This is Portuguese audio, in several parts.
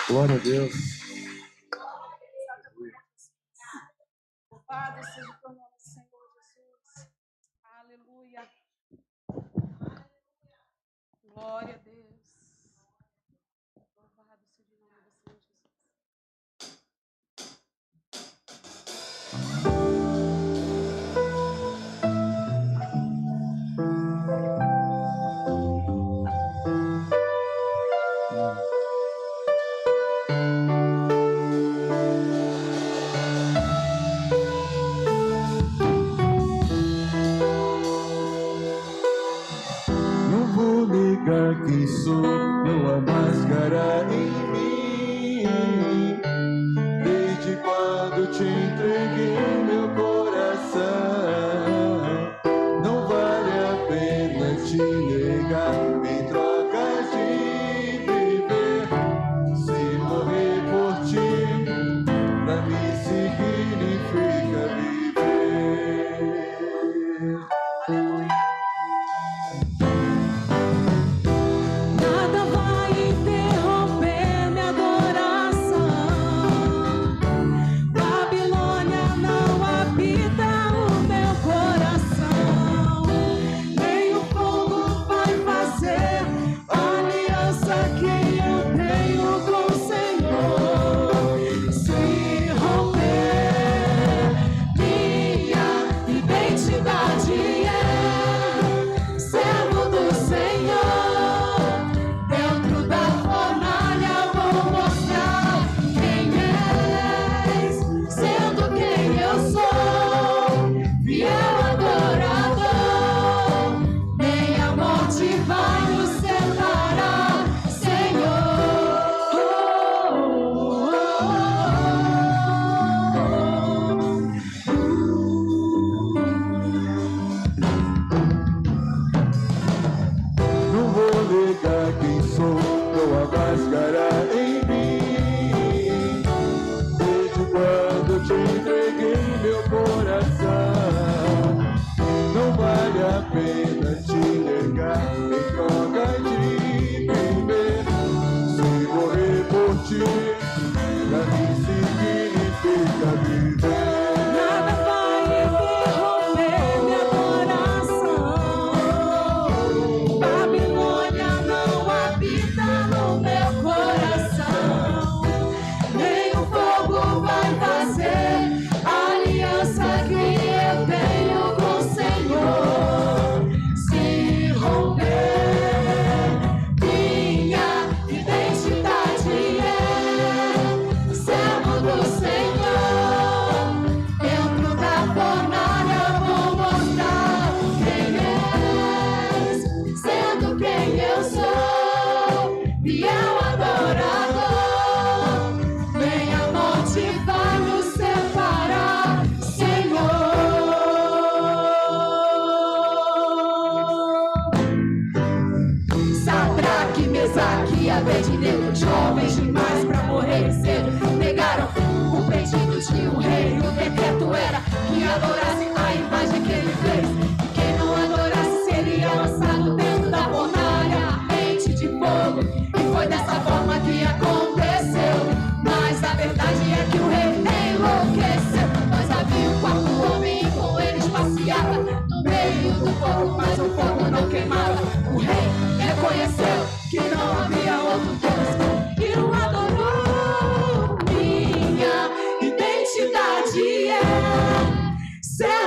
Glória a Deus. Louvado seja o teu nome, Senhor Jesus. Aleluia. Glória a Deus. Louvado seja o nome do Senhor Jesus. Não vou negar quem sou, não há máscara em mim. Desde quando te entreguei meu coração, não vale a pena te negar em troca de viver. Se morrer por ti, pra mim significa viver. Nada vai interromper minha adoração. Babilônia não habita o meu coração. Nem o fogo vai fazer a aliança que eu tenho com o Senhor se romper. Minha identidade é servo do Senhor. Dentro da fornalha vou mostrar quem és, sendo quem eu sou, fiel adorador. Nem a morte vai nos separar, Senhor. Não vou negar quem sou, não há máscara em mim. Desde quando te entreguei meu coração, não vale a pena te negar em troca de viver. Se morrer por ti, pra mim significa viver. Nada vai interromper minha adoração. Babilônia não habita no meu coração. Nem o fogo vai fazer a aliança que eu tenho com o Senhor se romper. Minha identidade é servo do Senhor. Dentro da fornalha vou mostrar quem és, sendo quem eu sou, fiel adorador. Nem a morte vai nos separar, Senhor. Sadraque, Mesaque e Abednego, jovens demais pra morrer cedo, negaram o pedido de um rei. O decreto era que adorasse a imagem que ele fez, e quem não adorasse seria lançado dentro da fornalha ardente de fogo. E foi dessa forma que aconteceu. Mas a verdade é que o rei enlouqueceu. Mas havia um quarto homem e com eles passeava no meio do fogo, mas o fogo não queimava. O rei reconheceu que não havia outro Deus e o adorou. Minha identidade é ser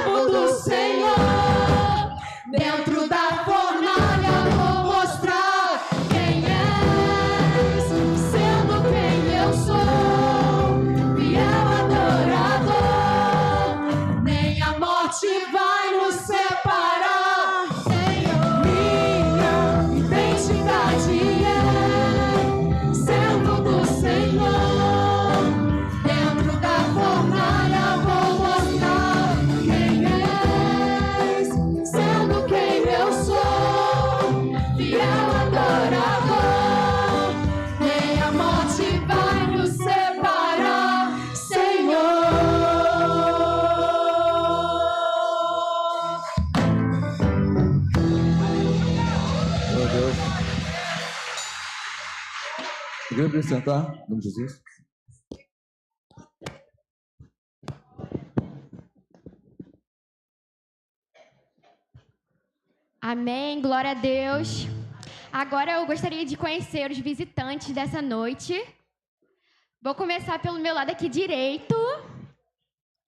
Igreja para sentar, em nome de Jesus. Amém, glória a Deus. Agora eu gostaria de conhecer os visitantes dessa noite. Vou começar pelo meu lado aqui direito.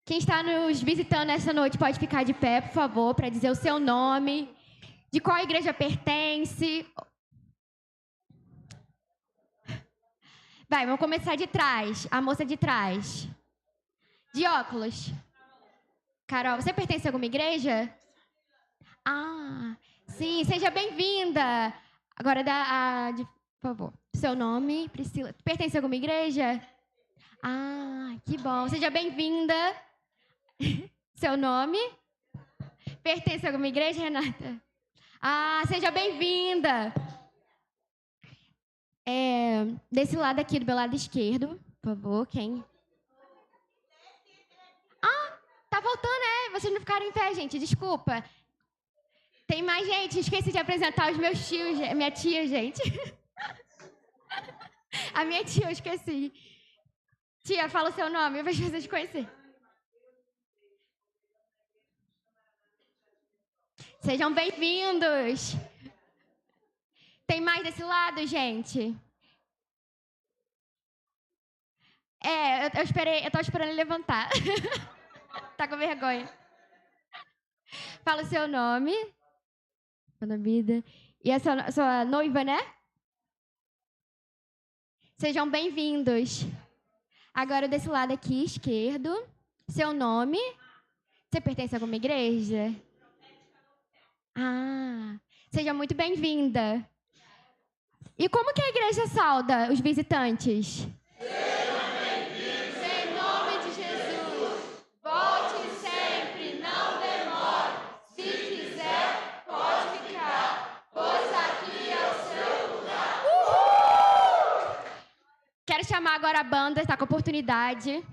Quem está nos visitando essa noite pode ficar de pé, por favor, para dizer o seu nome, de qual igreja pertence. Vai, vamos começar de trás. A moça de trás. De óculos. Carol, você pertence a alguma igreja? Ah, sim, seja bem-vinda. Agora, por favor, seu nome, Priscila. Pertence a alguma igreja? Ah, que bom. Seja bem-vinda. Seu nome? Pertence a alguma igreja, Renata? Ah, seja bem-vinda. Desse lado aqui, do meu lado esquerdo, por favor, quem? Ah, tá voltando, Vocês não ficaram em pé, gente, desculpa. Tem mais gente, esqueci de apresentar os meus tios, minha tia, gente. A minha tia, eu esqueci. Tia, fala o seu nome, eu vejo vocês conhecer. Sejam bem-vindos. Tem mais desse lado, gente? Eu tô esperando ele levantar. Tá com vergonha. Fala o seu nome. Vida. E a sua noiva, né? Sejam bem-vindos. Agora, desse lado aqui, esquerdo. Seu nome. Você pertence a alguma igreja? Ah, seja muito bem-vinda. E como que a igreja sauda os visitantes? Sejam bem-vindos em nome de Jesus. Volte sempre, não demore. Se quiser, pode ficar, pois aqui é o seu lugar. Uhul! Quero chamar agora a banda, está com oportunidade.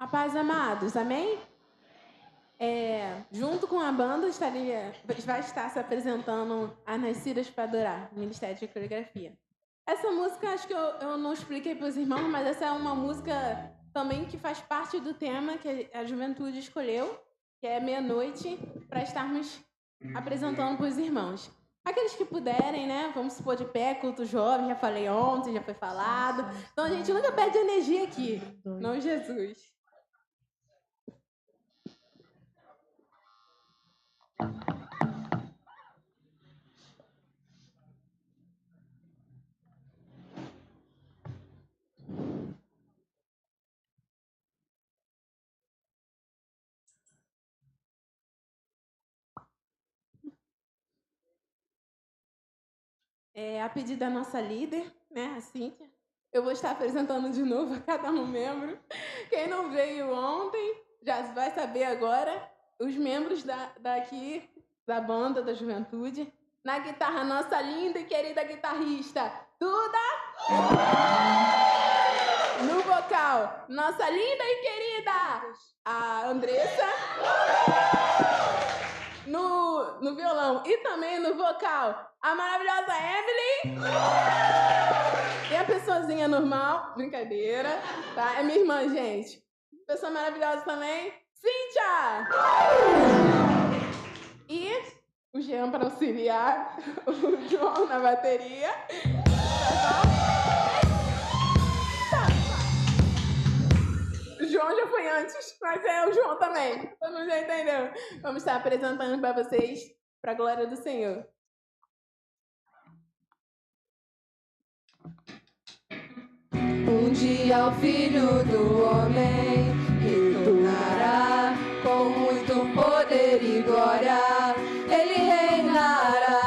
A paz, amados, amém? Junto com a banda vai estar se apresentando As Nascidas para Adorar, Ministério de Coreografia. Essa música, acho que eu não expliquei para os irmãos, mas essa é uma música também que faz parte do tema que a juventude escolheu, que é Meia-Noite, para estarmos apresentando para os irmãos. Aqueles que puderem, né? Vamos se pôr de pé, culto jovem, já falei ontem, já foi falado. Então a gente nunca perde energia aqui, não Jesus. A pedido da nossa líder, né, a Cíntia, eu vou estar apresentando de novo a cada um membro. Quem não veio ontem já vai saber agora. Os membros daqui, da banda da juventude. Na guitarra, nossa linda e querida guitarrista, Duda. No vocal, nossa linda e querida, a Andressa. No violão e também no vocal, a maravilhosa Emily. E a pessoazinha normal, brincadeira, tá? É minha irmã, gente. Pessoa maravilhosa também, Cíntia. E o Jean para auxiliar, o João na bateria. O João já foi antes, mas é o João também. Todo mundo já entendeu? Vamos estar apresentando para vocês, para a glória do Senhor. Um dia o Filho do Homem retornará com muito poder e glória. Ele reinará.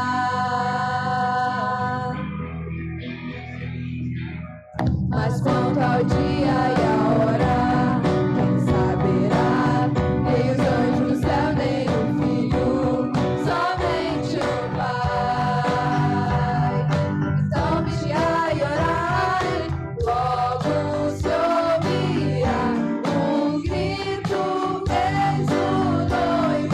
Mas quanto ao dia e a hora, quem saberá? Nem os anjos do céu, nem o Filho, somente o Pai. Então vigiai e orai, logo se ouvirá um grito, eis o noivo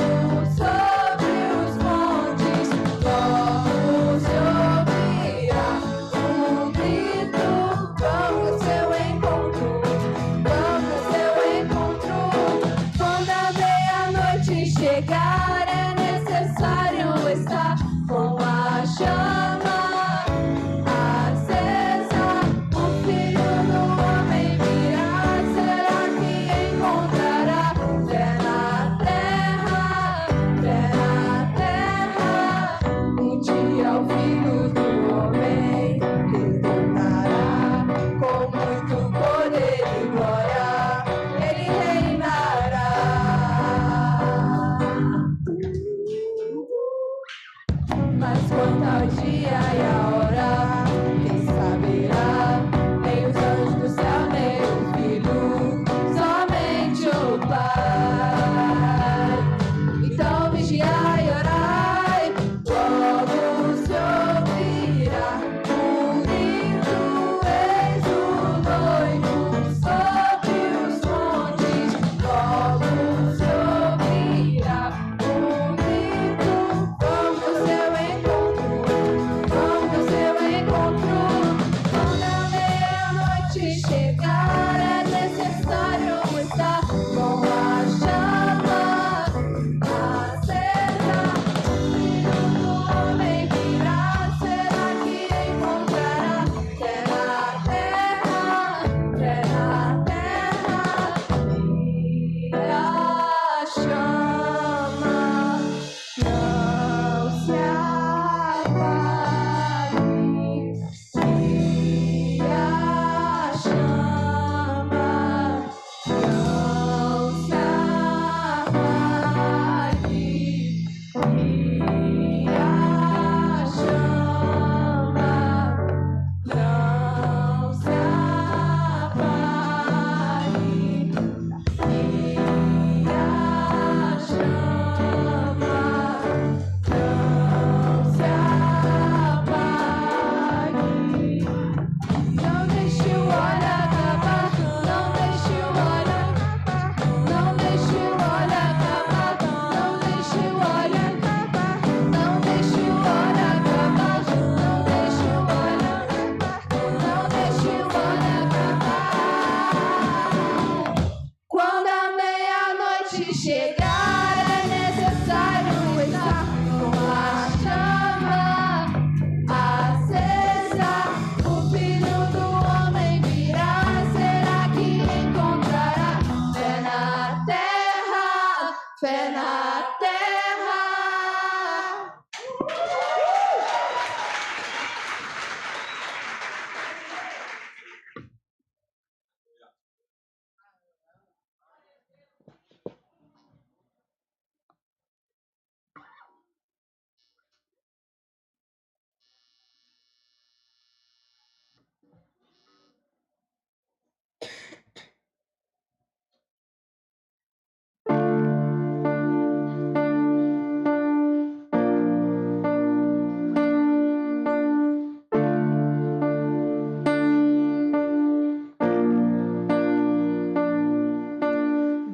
chegar é necessário estar com a chama acesa. O Filho do Homem virá, será que encontrará fé na terra, fé na terra? Um dia o Filho do Homem retornará com muito poder e glória, ele reinará. Mas quanto ao dia e a hora, quem saberá? Nem os anjos do céu, nem o Filho, somente o Pai. Então vigiai e orai, logo se ouvirá um grito, eis o noivo sobre os montes. Logo se ouvirá um grito, vamos ao seu encontro, vamos ao seu encontro. Quando a meia-noite chegar, é necessário estar com a chama acesa. O Filho do Homem virá, será que encontrará fé na terra, fé na terra? E a chama não se apague, e a chama não se apague, e a chama não se apague. Não deixe o óleo acabar, não deixe o óleo acabar, não deixe o óleo acabar, não deixe o óleo acabar, não deixe o óleo acabar, não deixe o óleo acabar, não deixe o óleo acabar. Quando a meia-noite chegar, é necessário estar com a chama acesa. O Filho do Homem virá, será que encontrará fé na terra, fé na terra?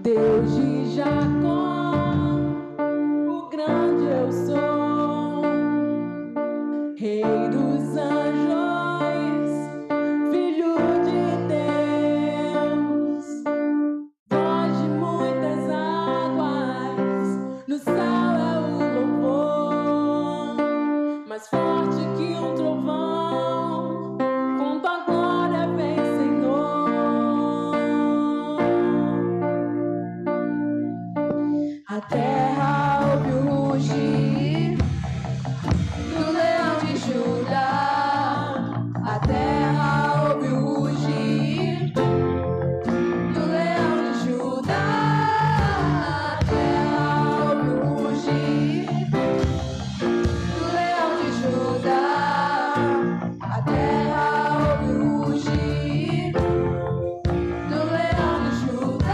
Deus de Jacó, o grande eu sou, Rei dos anjos, Filho de Deus, voz de muitas águas, no céu é o louvor, mais forte que um trovão, com tua glória vem, Senhor. A terra ouve o rugir do leão de Judá. A terra ouve o rugir do leão de Judá. A terra ouve o rugir do leão de Judá. A terra ouve o rugir do leão de Judá.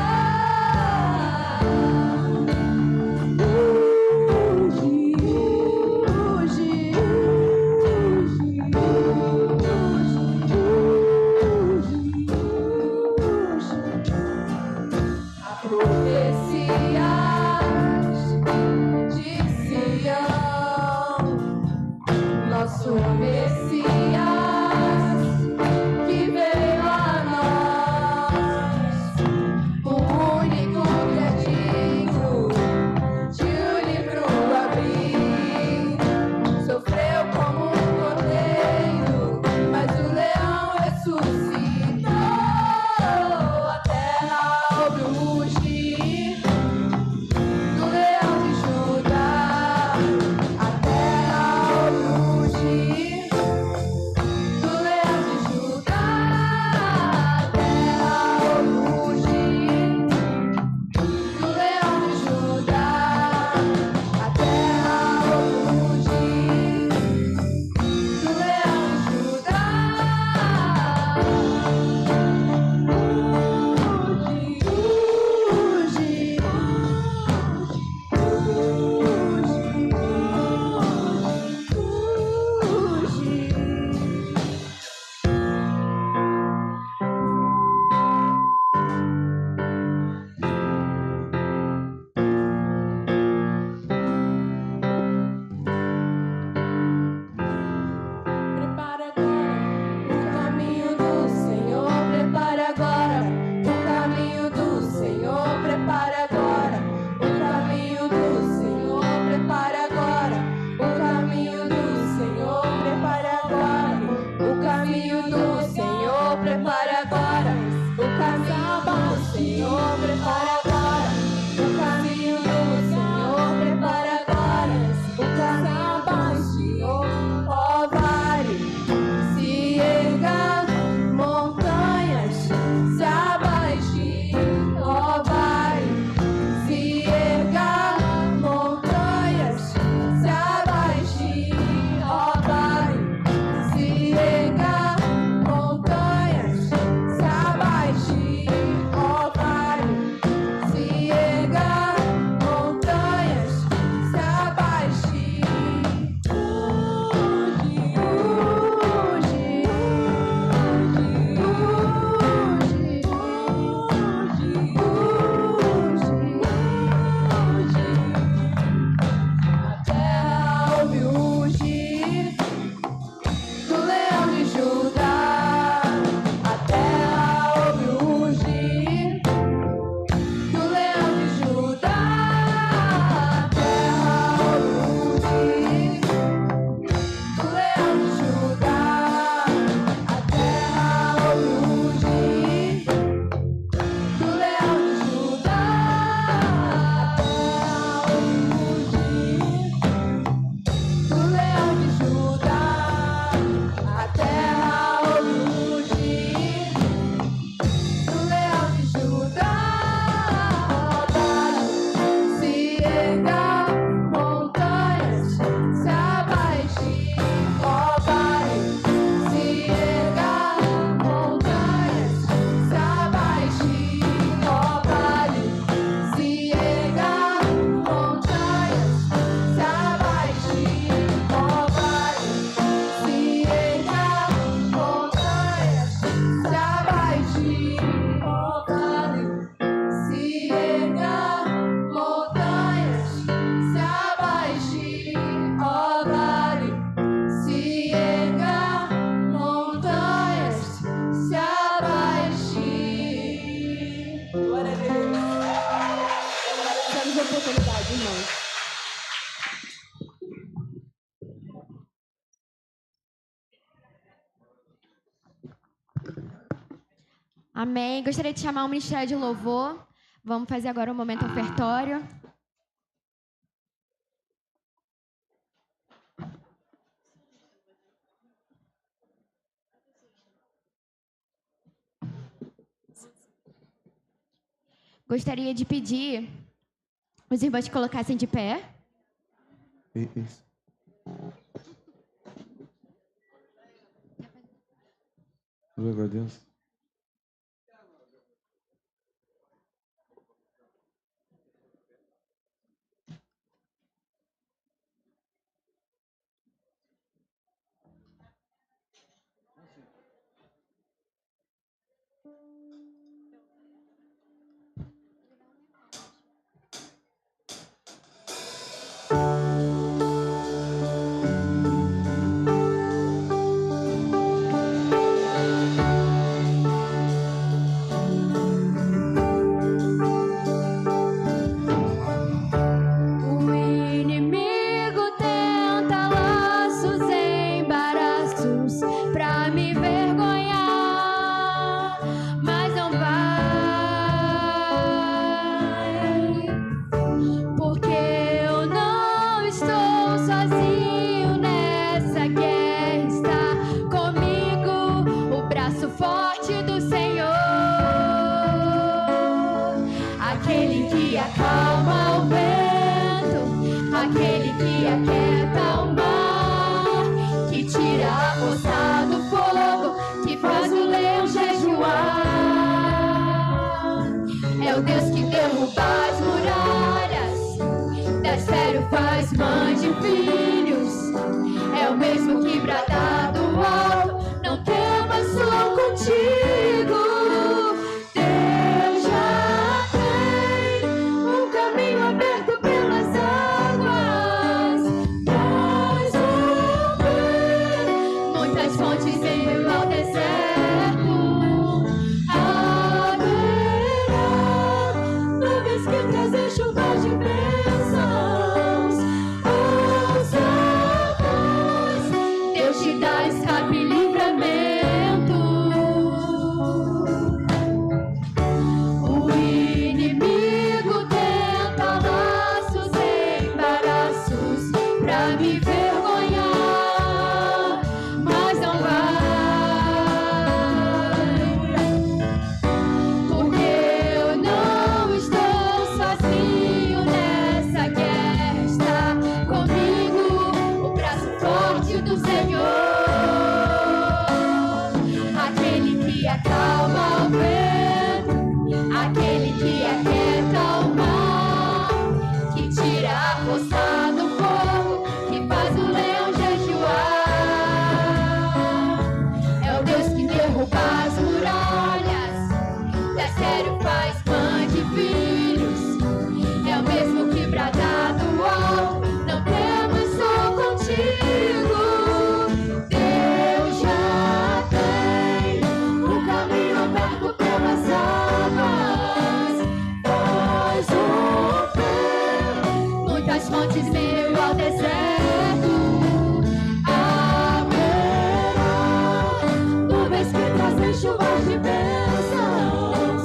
erga montanhas, se abaixe, ó vale. Se erga montanhas, se abaixe, ó vale. Se erga montanhas, se abaixe, ó vale. Se erga montanhas, se abaixe, ó vale. Se erga montanhas, se abaixe, ó vale. Se erga montanhas, se abaixe. Glória a Deus. Temos a oportunidade, irmãos. Amém. Gostaria de chamar o Ministério de Louvor. Vamos fazer agora um momento ofertório. Gostaria de pedir os irmãos que colocassem de pé. Isso. Glória a Deus. O inimigo tenta laços e embaraços pra me vergonhar, mas não vai, porque eu não estou sozinho nessa guerra. Está comigo o braço forte do Senhor, aquele que acalma o vento, aquele que aquieta o mar, que tira a força do fogo, que faz o leão jejuar. É o Deus que derruba as muralhas, das férias faz mãe de filhos. É o mesmo que brada do alto, não temas, sou contigo. Deus já tem um caminho aberto pelas águas, nós vamos ver muitas fontes em meio ao deserto. Haverá nuvens que trazem chuvas de bênçãos. Ouça a voz, Deus te dá escape e livramento. O inimigo tenta laços e embaraços pra me vergonhar, mas não vai, porque eu não estou sozinho nessa guerra. Está comigo o braço forte do Senhor, aquele que acalma o vento, aquele que aquieta o mar, que tira a força do fogo, que faz o leão jejuar. É o Deus que derruba as muralhas, das sério faz mãe de filhos. É o mesmo que brada do alto, não temos, sou contigo. Deus já tem um caminho aberto pelas águas, nós vamos ver muitas fontes meio ao deserto. Haverá nuvens que trazem chuvas de bênçãos.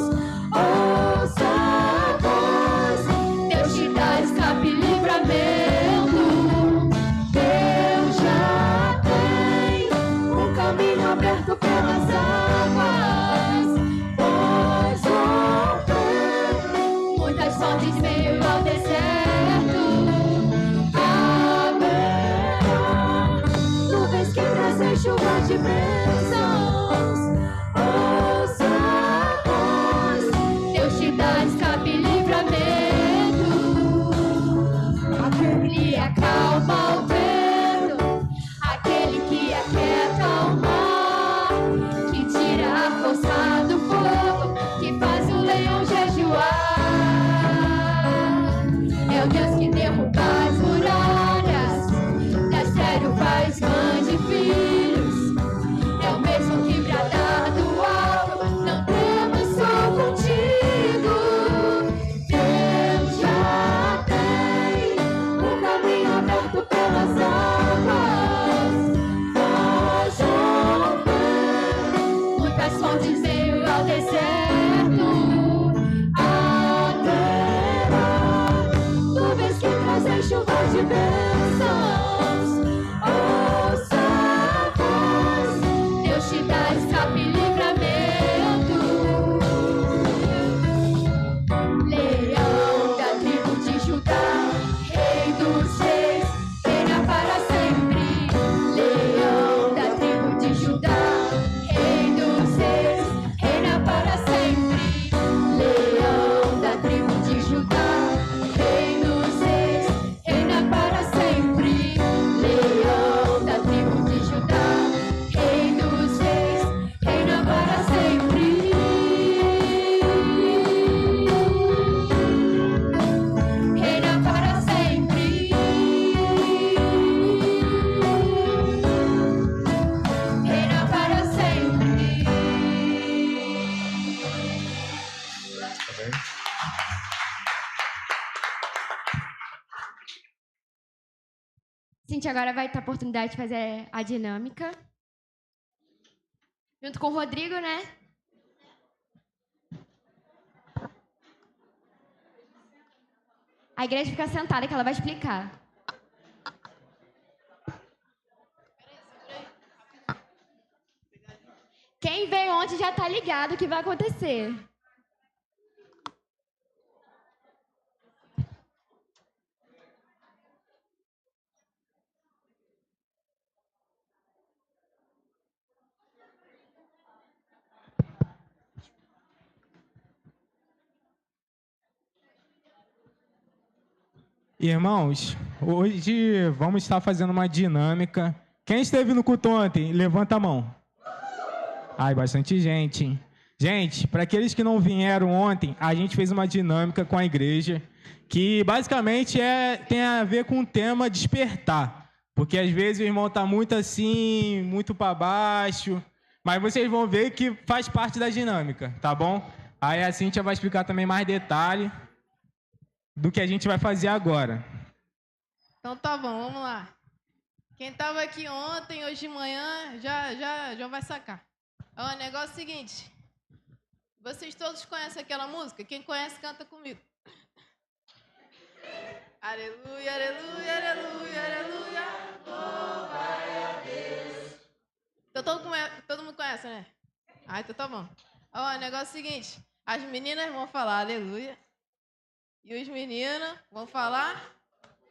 Ouça a voz, Deus te dá escape e livramento. Deus já tem um caminho aberto pelas águas, nós vamos ver muitas fontes meio ao deserto. bênçãos. Ouça a voz, Deus te dá escape e livramento. Leão da tribo de Judá, Rei dos reis, reina para sempre. Leão da tribo de Judá, Rei dos reis, reina para sempre. Leão da tribo de Judá, Rei dos reis, reina para sempre. Leão da tribo de Judá, Rei dos reis, reina para sempre. Reina para sempre. Reina para sempre. Cintia agora vai ter a oportunidade de fazer a dinâmica. Junto com o Rodrigo, né? A igreja fica sentada que ela vai explicar. Quem veio ontem já tá ligado o que vai acontecer. Irmãos, hoje vamos estar fazendo uma dinâmica. Quem esteve no culto ontem, levanta a mão. Ai, bastante gente, hein? Gente, para aqueles que não vieram ontem, a gente fez uma dinâmica com a igreja que basicamente tem a ver com o tema despertar. Porque às vezes o irmão está muito assim, muito para baixo, mas vocês vão ver que faz parte da dinâmica, tá bom? Aí a Cíntia vai explicar também mais detalhe do que a gente vai fazer agora. Então tá bom, vamos lá. Quem tava aqui ontem, hoje de manhã, já vai sacar. Ó, o negócio é o seguinte. Vocês todos conhecem aquela música? Quem conhece, canta comigo. Aleluia, aleluia, aleluia, aleluia. Louvai a Deus. Então todo mundo conhece, né? Ah, então tá bom. Ó, o negócio é o seguinte. As meninas vão falar aleluia. E os meninos vão falar...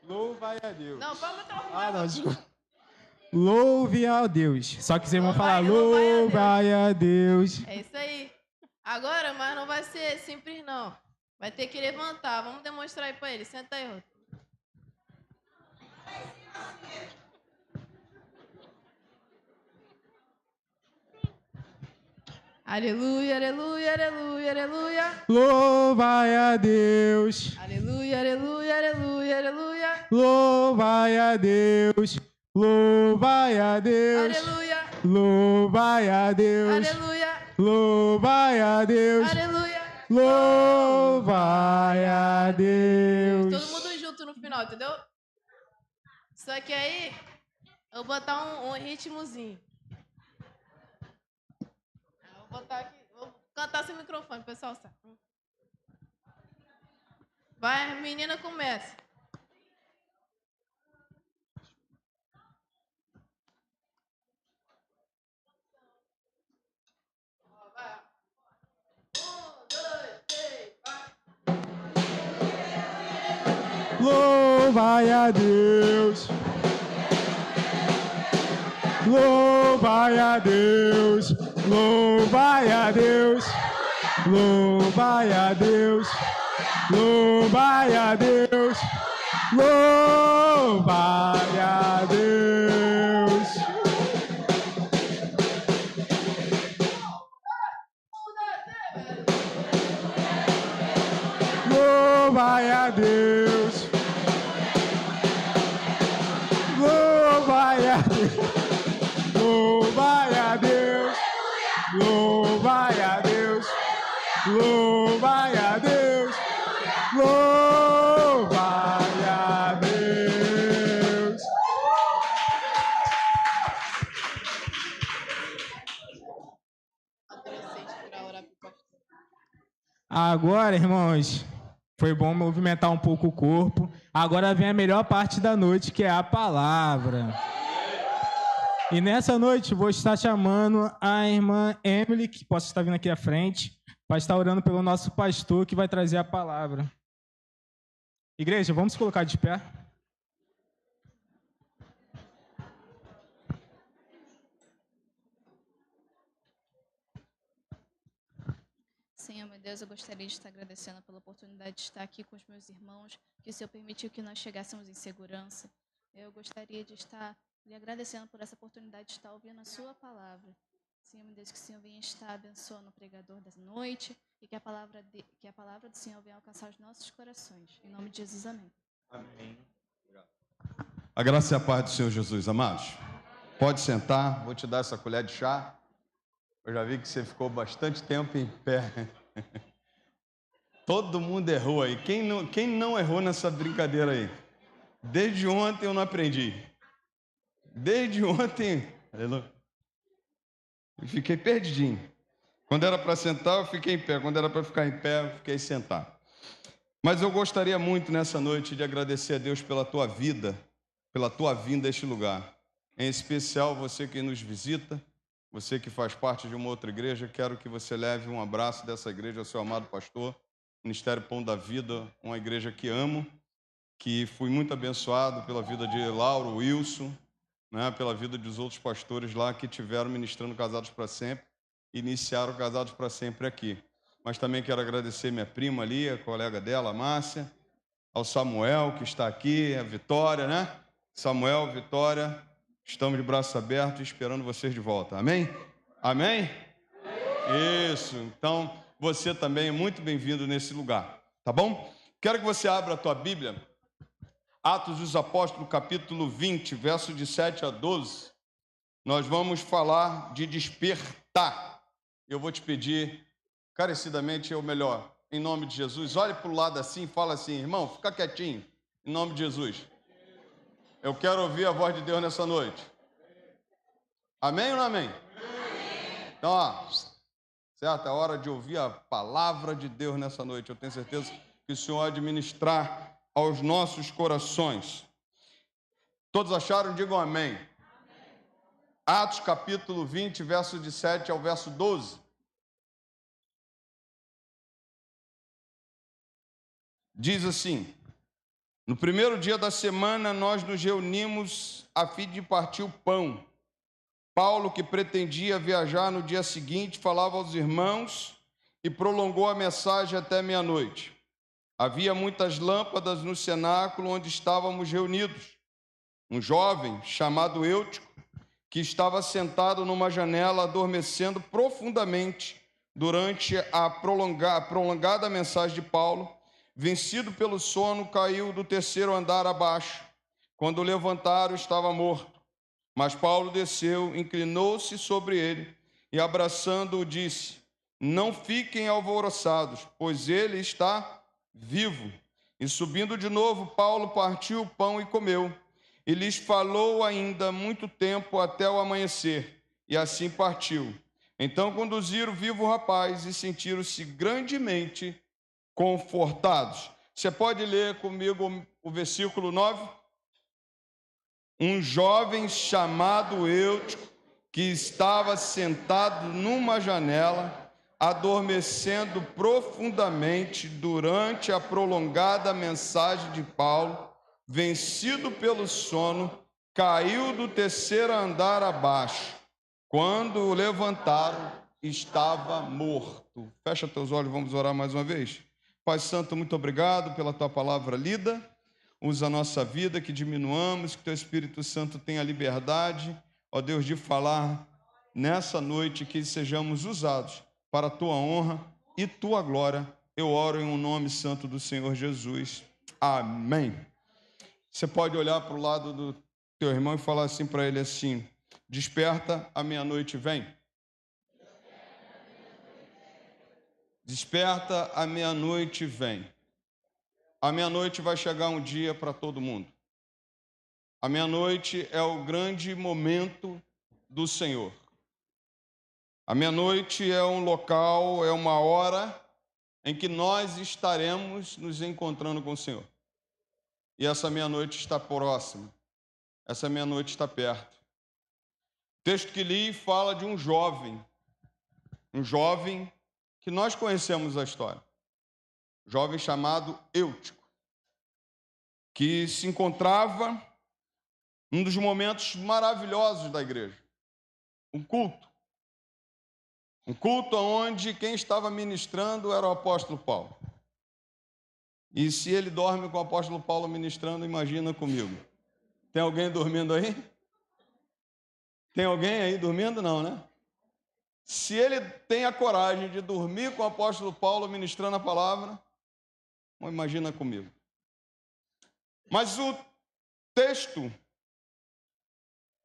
Louva a Deus. Não, pode botar o Ah, não, desculpa. Louve a Deus. Só que vocês vão falar Louva louva a Deus. É isso aí. Agora, mas não vai ser simples, não. Vai ter que levantar. Vamos demonstrar aí pra ele. Senta aí, Rô. Aleluia, aleluia, aleluia, aleluia. Louva a Deus. Aleluia, aleluia, aleluia, aleluia. Louva a Deus. Louva a Deus. Aleluia, Louva a Deus. aleluia, Louva a Deus. aleluia. Louva a Deus. Todo mundo junto no final, entendeu? Só que aí, eu vou botar um ritmozinho. Vou botar aqui, vou cantar sem microfone, pessoal. Sabe? Vai, a menina começa. Vai. 1, 2, 3, vai. Louva a Deus. Louva a Deus. Louva a Deus. Louva a Deus. Louva a Deus. Louva a Deus. Louva a Deus. Louva a Deus. Louva a Deus. Louva a Deus. Louva a Deus. Louva a Deus. Agora, irmãos, foi bom movimentar um pouco o corpo, Agora vem a melhor parte da noite, que é a palavra. E nessa noite vou estar chamando a irmã Emily, que possa estar vindo aqui à frente, para estar orando pelo nosso pastor, que vai trazer a palavra. Igreja, vamos se colocar de pé. Senhor, meu Deus, eu gostaria de estar agradecendo pela oportunidade de estar aqui com os meus irmãos, que o Senhor permitiu que nós chegássemos em segurança. Eu gostaria de estar lhe agradecendo por essa oportunidade de estar ouvindo a sua palavra. Senhor, meu Deus, que o Senhor venha estar abençoando o pregador da noite e que a palavra do Senhor venha alcançar os nossos corações. Em nome de Jesus, amém. Amém. A graça e a paz do Senhor Jesus, amados. Pode sentar, vou te dar essa colher de chá. Eu já vi que você ficou bastante tempo em pé. Todo mundo errou aí. Quem não errou nessa brincadeira aí? Desde ontem eu não aprendi. Desde ontem, aleluia, eu fiquei perdidinho. Quando era para sentar, eu fiquei em pé. Quando era para ficar em pé, eu fiquei sentado. Mas eu gostaria muito nessa noite de agradecer a Deus pela tua vida, pela tua vinda a este lugar. Em especial você que nos visita, você que faz parte de uma outra igreja, quero que você leve um abraço dessa igreja ao seu amado pastor, Ministério Pão da Vida, uma igreja que amo, que fui muito abençoado pela vida de Lauro, Wilson, né, pela vida dos outros pastores lá que tiveram ministrando Casados para Sempre, iniciaram Casados para Sempre aqui. Mas também quero agradecer minha prima ali, a colega dela, a Márcia, ao Samuel, que está aqui, a Vitória, né? Samuel, Vitória, estamos de braços abertos esperando vocês de volta. Amém? Amém? Isso. Então, você também é muito bem-vindo nesse lugar, tá bom? Quero que você abra a tua Bíblia, Atos dos Apóstolos, capítulo 20, verso de 7 a 12. Nós vamos falar de despertar. Eu vou te pedir, carecidamente, ou melhor, em nome de Jesus, olhe para o lado assim e fala assim, irmão, fica quietinho, em nome de Jesus. Eu quero ouvir a voz de Deus nessa noite. Amém ou não amém? Amém. Então, ó, certo, é hora de ouvir a palavra de Deus nessa noite. Eu tenho certeza que o Senhor vai administrar aos nossos corações. Todos acharam? Digam amém. Amém. Atos capítulo 20, verso de 7 ao verso 12. Diz assim: no primeiro dia da semana, nós nos reunimos a fim de partir o pão. Paulo, que pretendia viajar no dia seguinte, falava aos irmãos e prolongou a mensagem até meia-noite. Havia muitas lâmpadas no cenáculo onde estávamos reunidos. Um jovem, chamado Eutico, que estava sentado numa janela, adormecendo profundamente durante a prolongada mensagem de Paulo, vencido pelo sono, caiu do terceiro andar abaixo. Quando o levantaram, estava morto. Mas Paulo desceu, inclinou-se sobre ele e, abraçando-o, disse: não fiquem alvoroçados, pois ele está vivo. E subindo de novo, Paulo partiu o pão e comeu. E lhes falou ainda muito tempo até o amanhecer, e assim partiu. Então conduziram vivo o rapaz e sentiram-se grandemente confortados. Você pode ler comigo o versículo 9? Um jovem chamado Eutico, que estava sentado numa janela, adormecendo profundamente durante a prolongada mensagem de Paulo, vencido pelo sono, caiu do terceiro andar abaixo. Quando o levantaram, estava morto. Fecha teus olhos, vamos orar mais uma vez. Pai Santo, muito obrigado pela tua palavra lida. Usa a nossa vida, que diminuamos, que teu Espírito Santo tenha liberdade, ó Deus, de falar nessa noite, que sejamos usados para a tua honra e tua glória. Eu oro em um nome santo do Senhor Jesus. Amém. Você pode olhar para o lado do teu irmão e falar assim para ele assim: desperta, a meia-noite vem. Desperta, a meia-noite vem. A meia-noite vai chegar um dia para todo mundo. A meia-noite é o grande momento do Senhor. A meia-noite é um local, é uma hora em que nós estaremos nos encontrando com o Senhor. e essa meia-noite está próxima. Essa meia-noite está perto. O texto que li fala de um jovem que nós conhecemos a história, um jovem chamado Eutico, que se encontrava num dos momentos maravilhosos da igreja, um culto onde quem estava ministrando era o apóstolo Paulo. E se ele dorme com o apóstolo Paulo ministrando, imagina comigo. Tem alguém dormindo aí? Tem alguém aí dormindo? Não, né? Se ele tem a coragem de dormir com o apóstolo Paulo ministrando a palavra, imagina comigo. Mas o texto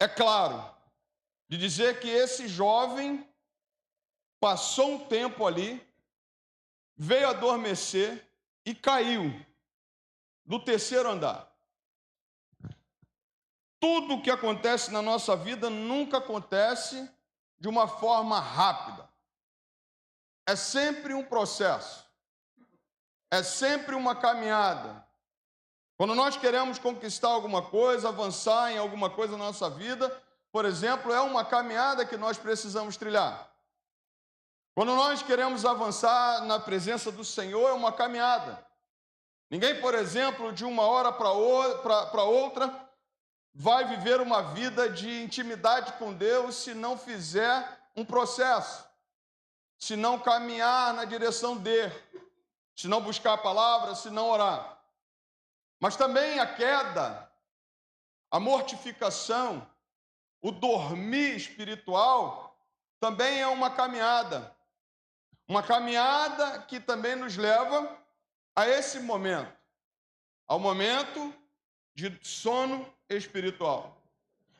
é claro de dizer que esse jovem passou um tempo ali, veio adormecer e caiu do terceiro andar. Tudo o que acontece na nossa vida nunca acontece de uma forma rápida. É sempre um processo. É sempre uma caminhada. Quando nós queremos conquistar alguma coisa, avançar em alguma coisa na nossa vida, por exemplo, é uma caminhada que nós precisamos trilhar. Quando nós queremos avançar na presença do Senhor, é uma caminhada. Ninguém, por exemplo, de uma hora para outra, vai viver uma vida de intimidade com Deus se não fizer um processo, se não caminhar na direção dele, se não buscar a palavra, se não orar. Mas também a queda, a mortificação, o dormir espiritual, também é uma caminhada. Uma caminhada que também nos leva a esse momento, ao momento de sono espiritual.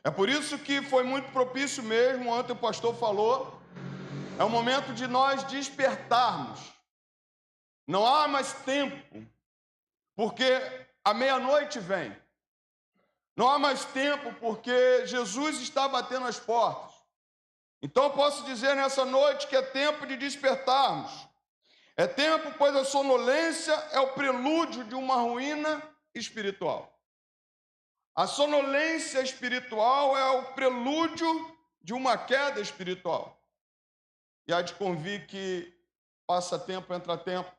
É por isso que foi muito propício mesmo, ontem o pastor falou, é o momento de nós despertarmos. Não há mais tempo, porque a meia-noite vem. Não há mais tempo, porque Jesus está batendo as portas. Então eu posso dizer nessa noite que é tempo de despertarmos. É tempo, pois a sonolência é o prelúdio de uma ruína espiritual. A sonolência espiritual é o prelúdio de uma queda espiritual. E há de convir que passa tempo, entra tempo,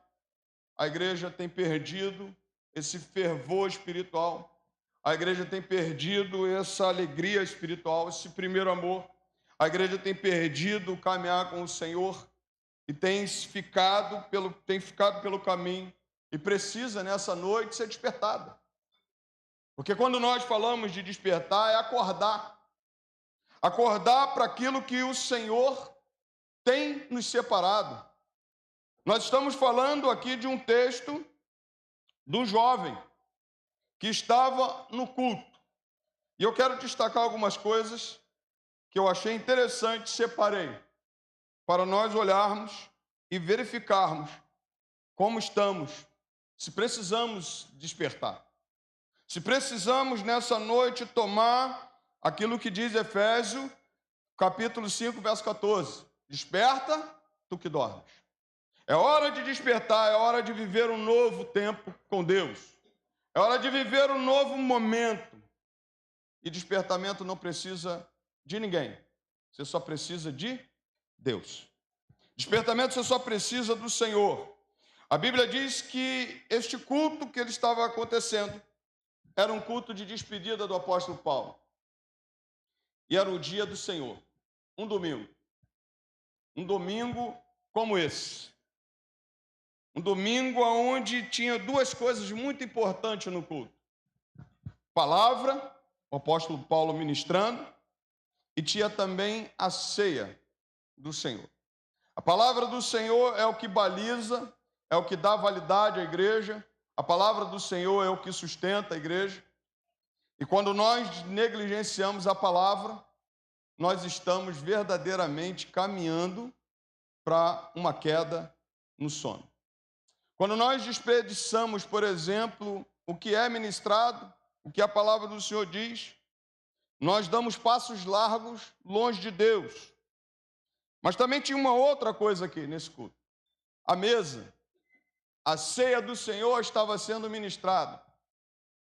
a igreja tem perdido esse fervor espiritual, a igreja tem perdido essa alegria espiritual, esse primeiro amor, a igreja tem perdido o caminhar com o Senhor e tem ficado pelo caminho e precisa nessa noite ser despertada. Porque quando nós falamos de despertar, é acordar. Acordar para aquilo que o Senhor tem nos separado. Nós estamos falando aqui de um texto do jovem que estava no culto. E eu quero destacar algumas coisas que eu achei interessante, separei, para nós olharmos e verificarmos como estamos, se precisamos despertar. Se precisamos, nessa noite, tomar aquilo que diz Efésios, capítulo 5, verso 14. Desperta, tu que dormes. É hora de despertar, é hora de viver um novo tempo com Deus. É hora de viver um novo momento. E despertamento não precisa de ninguém. Você só precisa de Deus. Despertamento você só precisa do Senhor. A Bíblia diz que este culto que ele estava acontecendo era um culto de despedida do apóstolo Paulo. E era o dia do Senhor, um domingo. Um domingo como esse. Um domingo onde tinha duas coisas muito importantes no culto. Palavra, o apóstolo Paulo ministrando, e tinha também a ceia do Senhor. A palavra do Senhor é o que baliza, é o que dá validade à igreja. A palavra do Senhor é o que sustenta a igreja. E quando nós negligenciamos a palavra, nós estamos verdadeiramente caminhando para uma queda no sono. Quando nós desperdiçamos, por exemplo, o que é ministrado, o que a palavra do Senhor diz, nós damos passos largos longe de Deus. Mas também tinha uma outra coisa aqui nesse culto. A mesa. A ceia do Senhor estava sendo ministrada.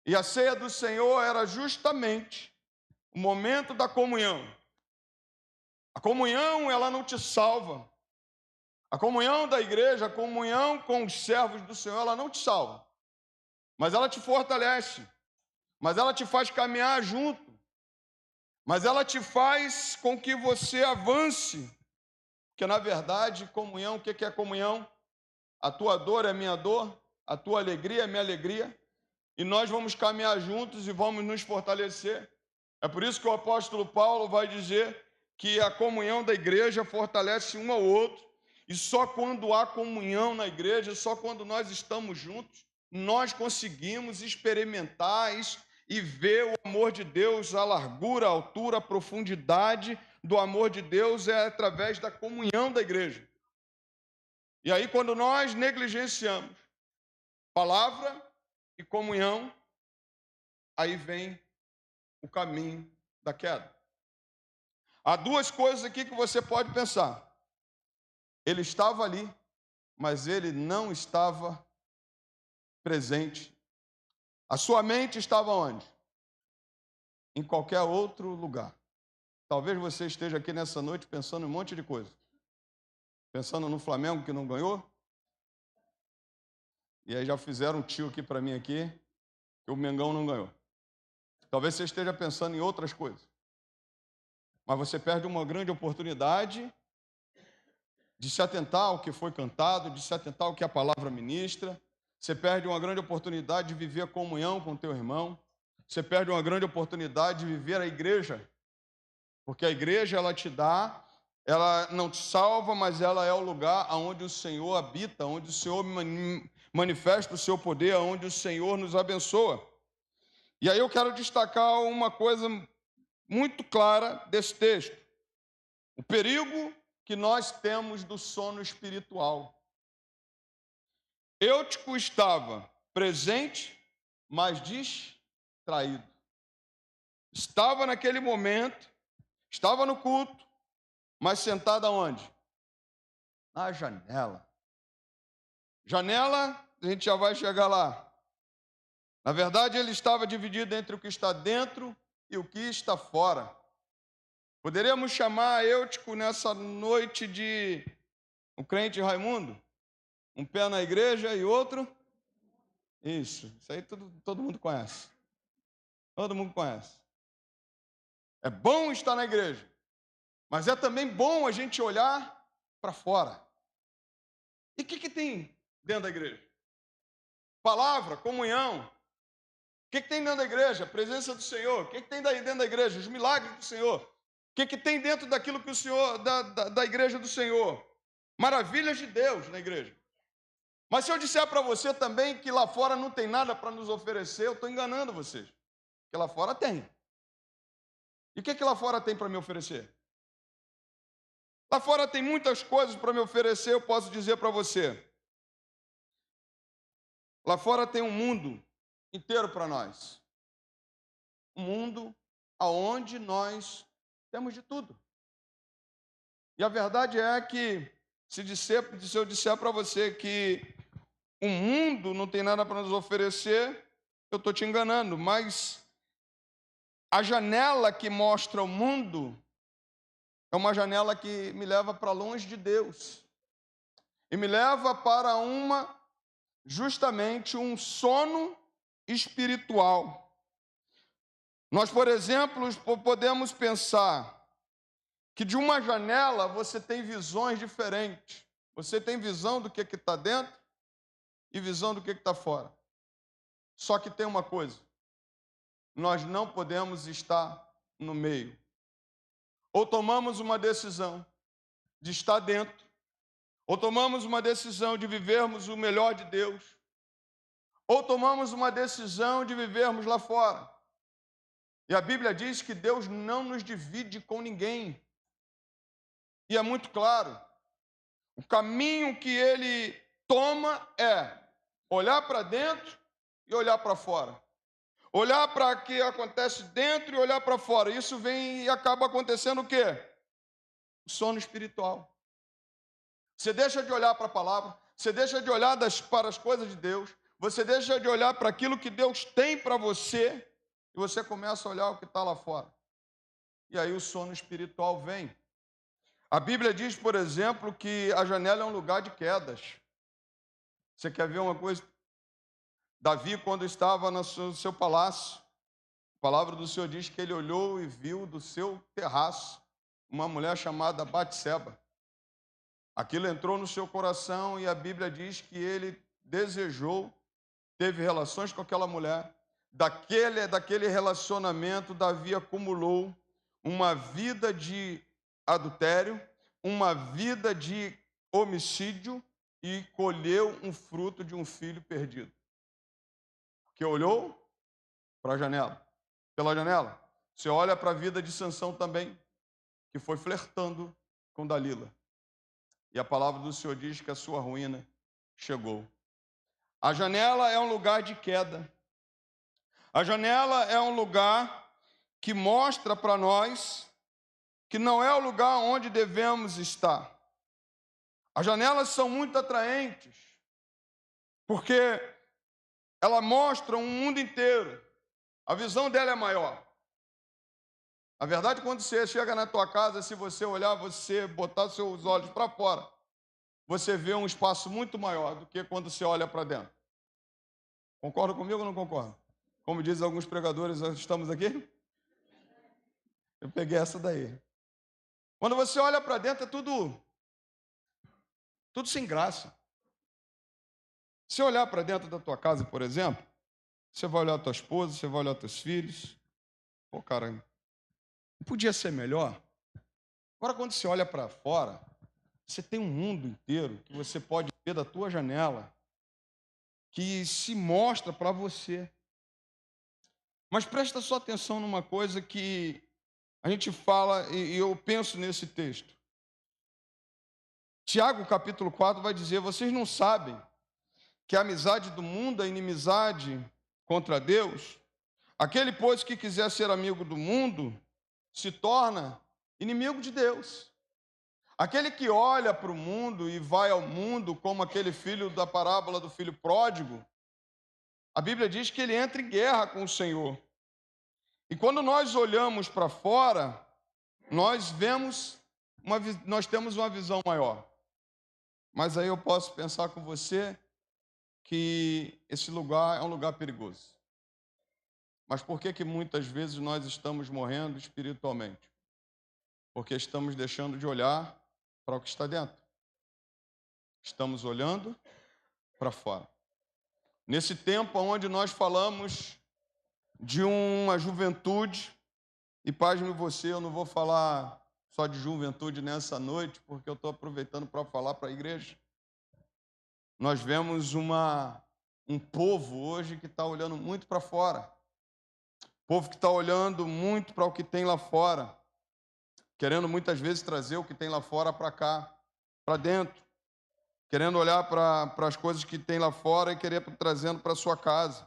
E a ceia do Senhor era justamente o momento da comunhão. A comunhão, ela não te salva. A comunhão da igreja, a comunhão com os servos do Senhor, ela não te salva. Mas ela te fortalece. Mas ela te faz caminhar junto. Mas ela te faz com que você avance. Porque, na verdade, comunhão, o que é comunhão? A tua dor é minha dor, a tua alegria é minha alegria. E nós vamos caminhar juntos e vamos nos fortalecer. É por isso que o apóstolo Paulo vai dizer que a comunhão da igreja fortalece um ao outro. E só quando há comunhão na igreja, só quando nós estamos juntos, nós conseguimos experimentar e ver o amor de Deus, a largura, a altura, a profundidade do amor de Deus é através da comunhão da igreja. E aí, quando nós negligenciamos palavra e comunhão, aí vem o caminho da queda. Há duas coisas aqui que você pode pensar. Ele estava ali, mas ele não estava presente. A sua mente estava onde? Em qualquer outro lugar. Talvez você esteja aqui nessa noite pensando em um monte de coisa. Pensando no Flamengo que não ganhou. E aí já fizeram um tio aqui para mim aqui, que o Mengão não ganhou. Talvez você esteja pensando em outras coisas. Mas você perde uma grande oportunidade de se atentar ao que foi cantado, de se atentar ao que a palavra ministra. Você perde uma grande oportunidade de viver a comunhão com o teu irmão. Você perde uma grande oportunidade de viver a igreja. Porque a igreja, ela te dá, ela não te salva, mas ela é o lugar onde o Senhor habita, onde o Senhor manifesta o seu poder, onde o Senhor nos abençoa. E aí eu quero destacar uma coisa muito clara desse texto. O perigo que nós temos do sono espiritual. Eutico estava presente, mas distraído. Estava naquele momento, estava no culto, mas sentado aonde? Na janela. Janela, a gente já vai chegar lá. Na verdade, ele estava dividido entre o que está dentro e o que está fora. Poderíamos chamar Eutico nessa noite de um crente Raimundo? Um pé na igreja e outro? Isso aí todo mundo conhece. Todo mundo conhece. É bom estar na igreja, mas é também bom a gente olhar para fora. E o que tem dentro da igreja? Palavra, comunhão. O que tem dentro da igreja? A presença do Senhor. O que tem dentro da igreja? Os milagres do Senhor. O que tem dentro daquilo que o Senhor, da igreja do Senhor? Maravilhas de Deus na igreja. Mas se eu disser para você também que lá fora não tem nada para nos oferecer, eu estou enganando vocês. Porque lá fora tem. E o que lá fora tem para me oferecer? Lá fora tem muitas coisas para me oferecer, eu posso dizer para você. Lá fora tem um mundo inteiro para nós. Um mundo aonde nós temos de tudo. E a verdade é que, se eu disser para você que o mundo não tem nada para nos oferecer, eu estou te enganando. Mas a janela que mostra o mundo é uma janela que me leva para longe de Deus. E me leva para justamente um sono espiritual. Nós, por exemplo, podemos pensar que de uma janela você tem visões diferentes. Você tem visão do que está dentro e visão do que está fora. Só que tem uma coisa. Nós não podemos estar no meio. Ou tomamos uma decisão de estar dentro, ou tomamos uma decisão de vivermos o melhor de Deus, ou tomamos uma decisão de vivermos lá fora. E a Bíblia diz que Deus não nos divide com ninguém. E é muito claro. O caminho que ele toma é olhar para dentro e olhar para fora. Olhar para o que acontece dentro e olhar para fora. Isso vem e acaba acontecendo o quê? O sono espiritual. Você deixa de olhar para a palavra, você deixa de olhar para as coisas de Deus, você deixa de olhar para aquilo que Deus tem para você e você começa a olhar o que está lá fora. E aí o sono espiritual vem. A Bíblia diz, por exemplo, que a janela é um lugar de quedas. Você quer ver uma coisa? Davi, quando estava no seu palácio, a palavra do Senhor diz que ele olhou e viu do seu terraço uma mulher chamada Batseba. Aquilo entrou no seu coração e a Bíblia diz que ele desejou, teve relações com aquela mulher. Daquele relacionamento, Davi acumulou uma vida de adultério, uma vida de homicídio e colheu um fruto de um filho perdido. Que olhou para a janela. Pela janela, você olha para a vida de Sansão também, que foi flertando com Dalila. E a palavra do Senhor diz que a sua ruína chegou. A janela é um lugar de queda. A janela é um lugar que mostra para nós que não é o lugar onde devemos estar. As janelas são muito atraentes, porque ela mostra um mundo inteiro. A visão dela é maior. A verdade, quando você chega na tua casa, se você olhar, você botar seus olhos para fora, você vê um espaço muito maior do que quando você olha para dentro. Concorda comigo ou não concorda? Como dizem alguns pregadores, estamos aqui? Eu peguei essa daí. Quando você olha para dentro, é tudo sem graça. Se olhar para dentro da tua casa, por exemplo, você vai olhar a tua esposa, você vai olhar teus filhos. Pô, caramba, não podia ser melhor? Agora, quando você olha para fora, você tem um mundo inteiro que você pode ver da tua janela, que se mostra para você. Mas presta só atenção numa coisa que a gente fala, e eu penso nesse texto. Tiago, capítulo 4, vai dizer: vocês não sabem que a amizade do mundo é inimizade contra Deus? Aquele, pois, que quiser ser amigo do mundo, se torna inimigo de Deus. Aquele que olha para o mundo e vai ao mundo como aquele filho da parábola do filho pródigo, a Bíblia diz que ele entra em guerra com o Senhor. E quando nós olhamos para fora, nós temos uma visão maior. Mas aí eu posso pensar com você que esse lugar é um lugar perigoso. Mas por que muitas vezes nós estamos morrendo espiritualmente? Porque estamos deixando de olhar para o que está dentro. Estamos olhando para fora. Nesse tempo onde nós falamos de uma juventude, e pasme você, eu não vou falar só de juventude nessa noite, porque eu estou aproveitando para falar para a igreja. Nós vemos um povo hoje que está olhando muito para fora. Povo que está olhando muito para o que tem lá fora, querendo muitas vezes trazer o que tem lá fora para cá, para dentro, querendo olhar para as coisas que tem lá fora e querer trazendo para a sua casa.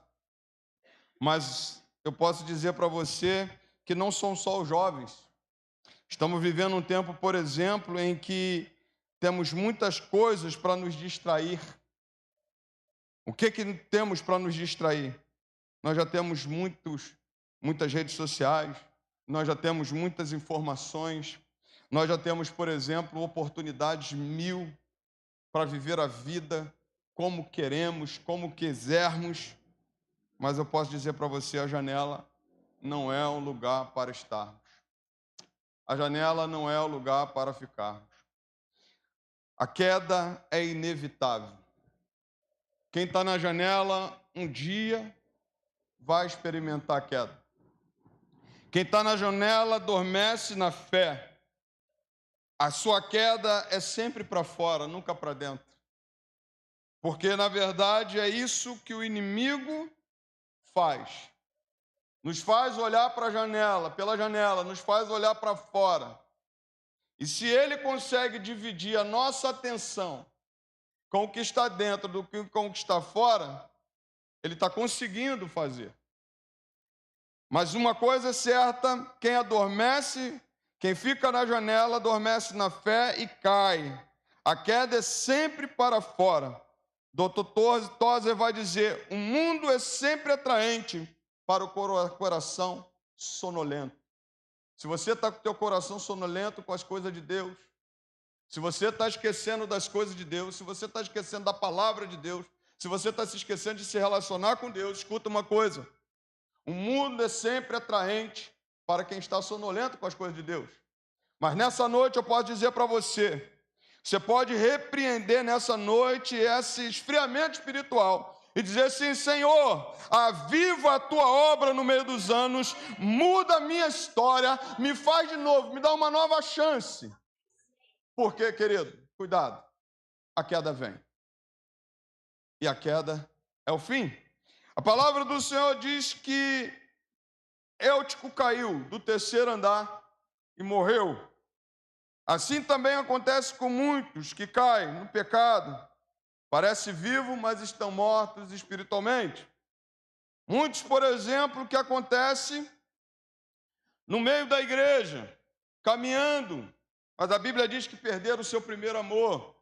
Mas eu posso dizer para você que não são só os jovens. Estamos vivendo um tempo, por exemplo, em que temos muitas coisas para nos distrair. O que temos para nos distrair? Nós já temos muitas redes sociais, nós já temos muitas informações, nós já temos, por exemplo, oportunidades 1000 para viver a vida como queremos, como quisermos. Mas eu posso dizer para você, a janela não é um lugar para estarmos. A janela não é o lugar para ficarmos. A queda é inevitável. Quem está na janela, um dia vai experimentar a queda. Quem está na janela, adormece na fé. A sua queda é sempre para fora, nunca para dentro. Porque, na verdade, é isso que o inimigo faz. Nos faz olhar para a janela, pela janela, nos faz olhar para fora. E se ele consegue dividir a nossa atenção com o que está dentro do que com o que está fora, ele está conseguindo fazer. Mas uma coisa é certa, quem adormece, quem fica na janela, adormece na fé e cai. A queda é sempre para fora. Dr. Tozer vai dizer: o mundo é sempre atraente para o coração sonolento. Se você está com o teu coração sonolento com as coisas de Deus, se você está esquecendo das coisas de Deus, se você está esquecendo da palavra de Deus, se você está se esquecendo de se relacionar com Deus, escuta uma coisa: o mundo é sempre atraente para quem está sonolento com as coisas de Deus. Mas nessa noite eu posso dizer para você, você pode repreender nessa noite esse esfriamento espiritual e dizer assim: Senhor, aviva a tua obra no meio dos anos, muda a minha história, me faz de novo, me dá uma nova chance. Por quê, querido? Cuidado, a queda vem. E a queda é o fim. A palavra do Senhor diz que Eutico caiu do terceiro andar e morreu. Assim também acontece com muitos que caem no pecado. Parece vivo, mas estão mortos espiritualmente. Muitos, por exemplo, que acontece no meio da igreja, caminhando, mas a Bíblia diz que perderam o seu primeiro amor.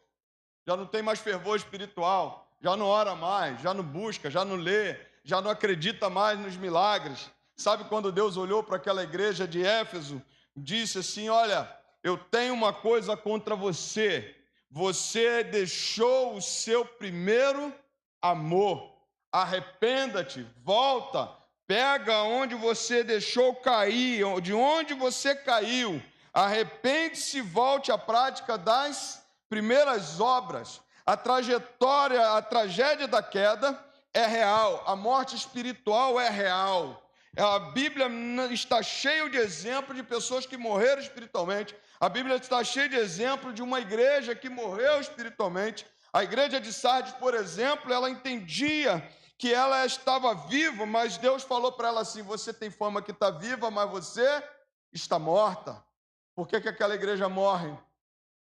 Já não tem mais fervor espiritual, já não ora mais, já não busca, já não lê, já não acredita mais nos milagres. Sabe quando Deus olhou para aquela igreja de Éfeso, disse assim: olha, eu tenho uma coisa contra você. Você deixou o seu primeiro amor. Arrependa-te, volta, pega onde você deixou cair, de onde você caiu. Arrepende-se e volte à prática das primeiras obras. A trajetória, a tragédia da queda é real. A morte espiritual é real. A Bíblia está cheia de exemplos de pessoas que morreram espiritualmente. A Bíblia está cheia de exemplos de uma igreja que morreu espiritualmente. A igreja de Sardes, por exemplo, ela entendia que ela estava viva, mas Deus falou para ela assim: você tem fama que está viva, mas você está morta. Por que aquela igreja morre?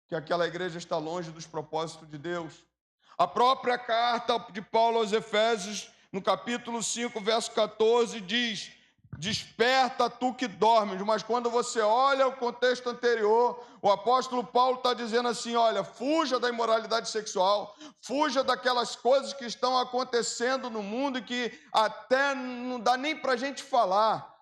Porque aquela igreja está longe dos propósitos de Deus. A própria carta de Paulo aos Efésios, no capítulo 5, verso 14, diz: desperta tu que dormes. Mas quando você olha o contexto anterior, o apóstolo Paulo está dizendo assim: olha, fuja da imoralidade sexual, fuja daquelas coisas que estão acontecendo no mundo e que até não dá nem para a gente falar.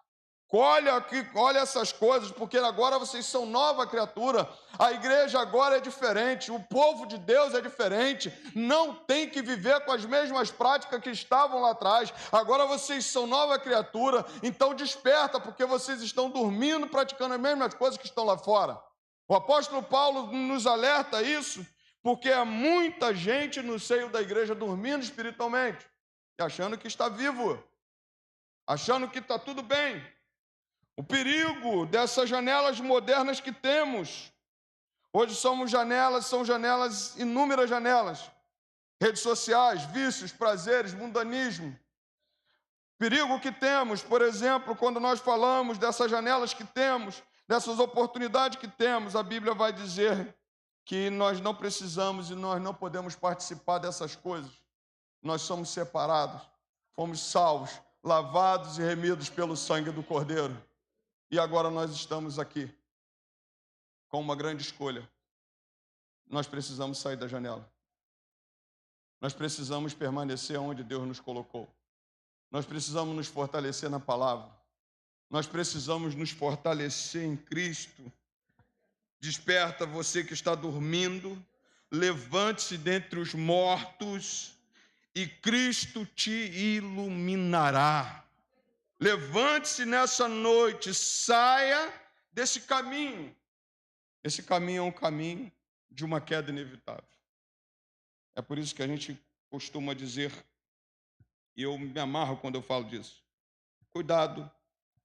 Olha essas coisas, porque agora vocês são nova criatura. A igreja agora é diferente, o povo de Deus é diferente. Não tem que viver com as mesmas práticas que estavam lá atrás. Agora vocês são nova criatura, então desperta, porque vocês estão dormindo, praticando as mesmas coisas que estão lá fora. O apóstolo Paulo nos alerta isso, porque há muita gente no seio da igreja dormindo espiritualmente, e achando que está vivo, achando que está tudo bem. O perigo dessas janelas modernas que temos. Hoje são janelas, inúmeras janelas. Redes sociais, vícios, prazeres, mundanismo. Perigo que temos, por exemplo, quando nós falamos dessas janelas que temos, dessas oportunidades que temos, a Bíblia vai dizer que nós não precisamos e nós não podemos participar dessas coisas. Nós somos separados, fomos salvos, lavados e remidos pelo sangue do Cordeiro. E agora nós estamos aqui com uma grande escolha. Nós precisamos sair da janela. Nós precisamos permanecer onde Deus nos colocou. Nós precisamos nos fortalecer na palavra. Nós precisamos nos fortalecer em Cristo. Desperta você que está dormindo, levante-se dentre os mortos e Cristo te iluminará. Levante-se nessa noite, saia desse caminho. Esse caminho é um caminho de uma queda inevitável. É por isso que a gente costuma dizer, e eu me amarro quando eu falo disso: cuidado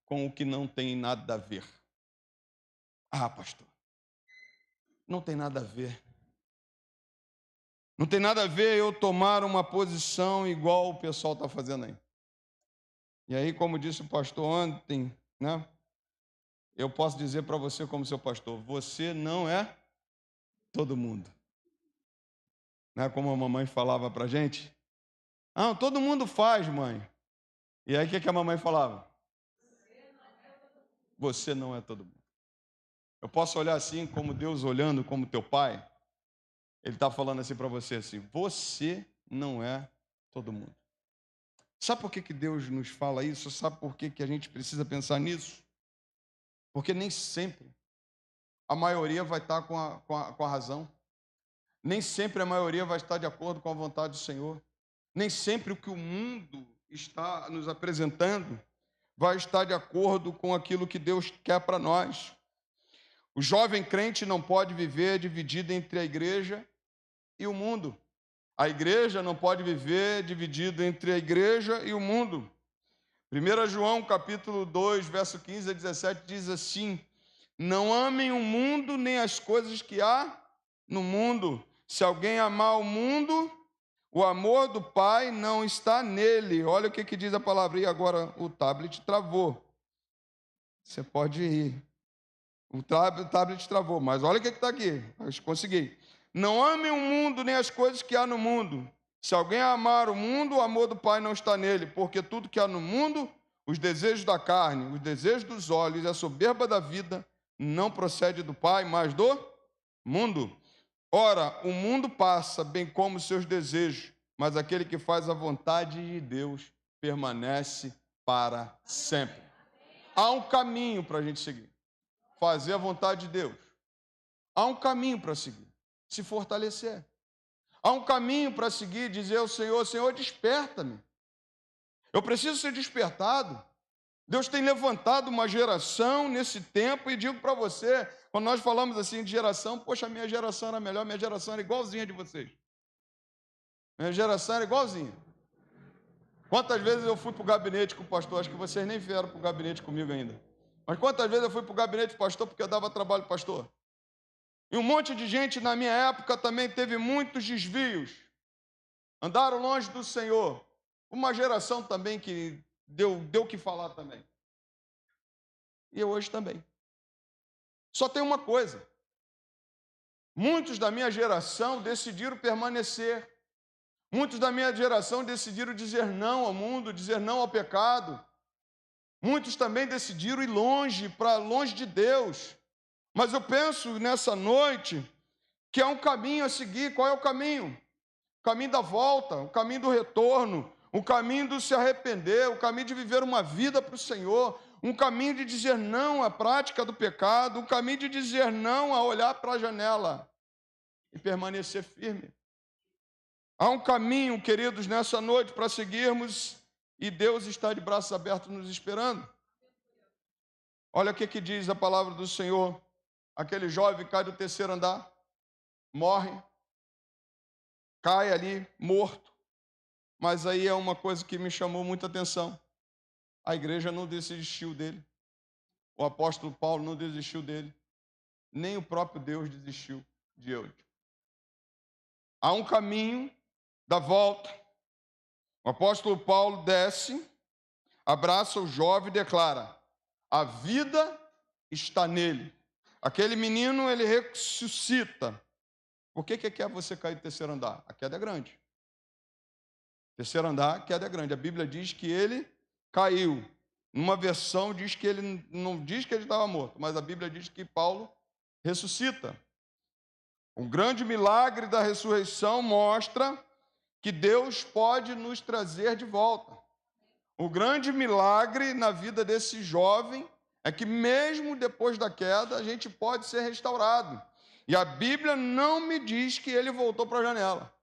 com o que não tem nada a ver. Ah, pastor, não tem nada a ver. Não tem nada a ver eu tomar uma posição igual o pessoal está fazendo aí. E aí, como disse o pastor ontem, né? Eu posso dizer para você como seu pastor: você não é todo mundo. Não é como a mamãe falava para a gente? Ah, todo mundo faz, mãe. E aí, o que a mamãe falava? Você não é todo mundo. Eu posso olhar assim, como Deus olhando como teu pai. Ele está falando assim para você assim: você não é todo mundo. Sabe por que Deus nos fala isso? Sabe por que a gente precisa pensar nisso? Porque nem sempre a maioria vai estar com a razão. Nem sempre a maioria vai estar de acordo com a vontade do Senhor. Nem sempre o que o mundo está nos apresentando vai estar de acordo com aquilo que Deus quer para nós. O jovem crente não pode viver dividido entre a igreja e o mundo. A igreja não pode viver dividida entre a igreja e o mundo. 1 João, capítulo 2, verso 15 a 17, diz assim: não amem o mundo nem as coisas que há no mundo. Se alguém amar o mundo, o amor do Pai não está nele. Olha o que diz a palavra. E agora o tablet travou. Você pode ir. O tablet travou, mas olha o que está aqui. Eu consegui. Não amem o mundo nem as coisas que há no mundo. Se alguém amar o mundo, o amor do Pai não está nele, porque tudo que há no mundo, os desejos da carne, os desejos dos olhos e a soberba da vida, não procede do Pai, mas do mundo. Ora, o mundo passa, bem como os seus desejos, mas aquele que faz a vontade de Deus permanece para sempre. Há um caminho para a gente seguir. Fazer a vontade de Deus. Há um caminho para seguir. Se fortalecer. Há um caminho para seguir, dizer ao Senhor: Senhor, desperta-me. Eu preciso ser despertado. Deus tem levantado uma geração nesse tempo, e digo para você, quando nós falamos assim de geração, poxa, a minha geração era melhor, minha geração era igualzinha de vocês. Minha geração era igualzinha. Quantas vezes eu fui para o gabinete com o pastor? Acho que vocês nem vieram para o gabinete comigo ainda. Mas quantas vezes eu fui para o gabinete do pastor porque eu dava trabalho para o pastor? E um monte de gente na minha época também teve muitos desvios. Andaram longe do Senhor. Uma geração também que deu o que falar também. E eu hoje também. Só tem uma coisa. Muitos da minha geração decidiram permanecer. Muitos da minha geração decidiram dizer não ao mundo, dizer não ao pecado. Muitos também decidiram ir longe, para longe de Deus. Mas eu penso nessa noite que há um caminho a seguir. Qual é o caminho? O caminho da volta, o caminho do retorno, o caminho do se arrepender, o caminho de viver uma vida para o Senhor, um caminho de dizer não à prática do pecado, um caminho de dizer não a olhar para a janela e permanecer firme. Há um caminho, queridos, nessa noite para seguirmos, e Deus está de braços abertos nos esperando. Olha o que diz a palavra do Senhor. Aquele jovem cai do terceiro andar, morre, cai ali, morto. Mas aí é uma coisa que me chamou muita atenção. A igreja não desistiu dele. O apóstolo Paulo não desistiu dele. Nem o próprio Deus desistiu de Eutico. Há um caminho da volta. O apóstolo Paulo desce, abraça o jovem e declara: a vida está nele. Aquele menino, ele ressuscita. Por que quer você cair do terceiro andar? A queda é grande. Terceiro andar, a queda é grande. A Bíblia diz que ele caiu. Numa versão diz que ele não diz que ele estava morto, mas a Bíblia diz que Paulo ressuscita. O grande milagre da ressurreição mostra que Deus pode nos trazer de volta. O grande milagre na vida desse jovem é que mesmo depois da queda, a gente pode ser restaurado. E a Bíblia não me diz que ele voltou para a janela.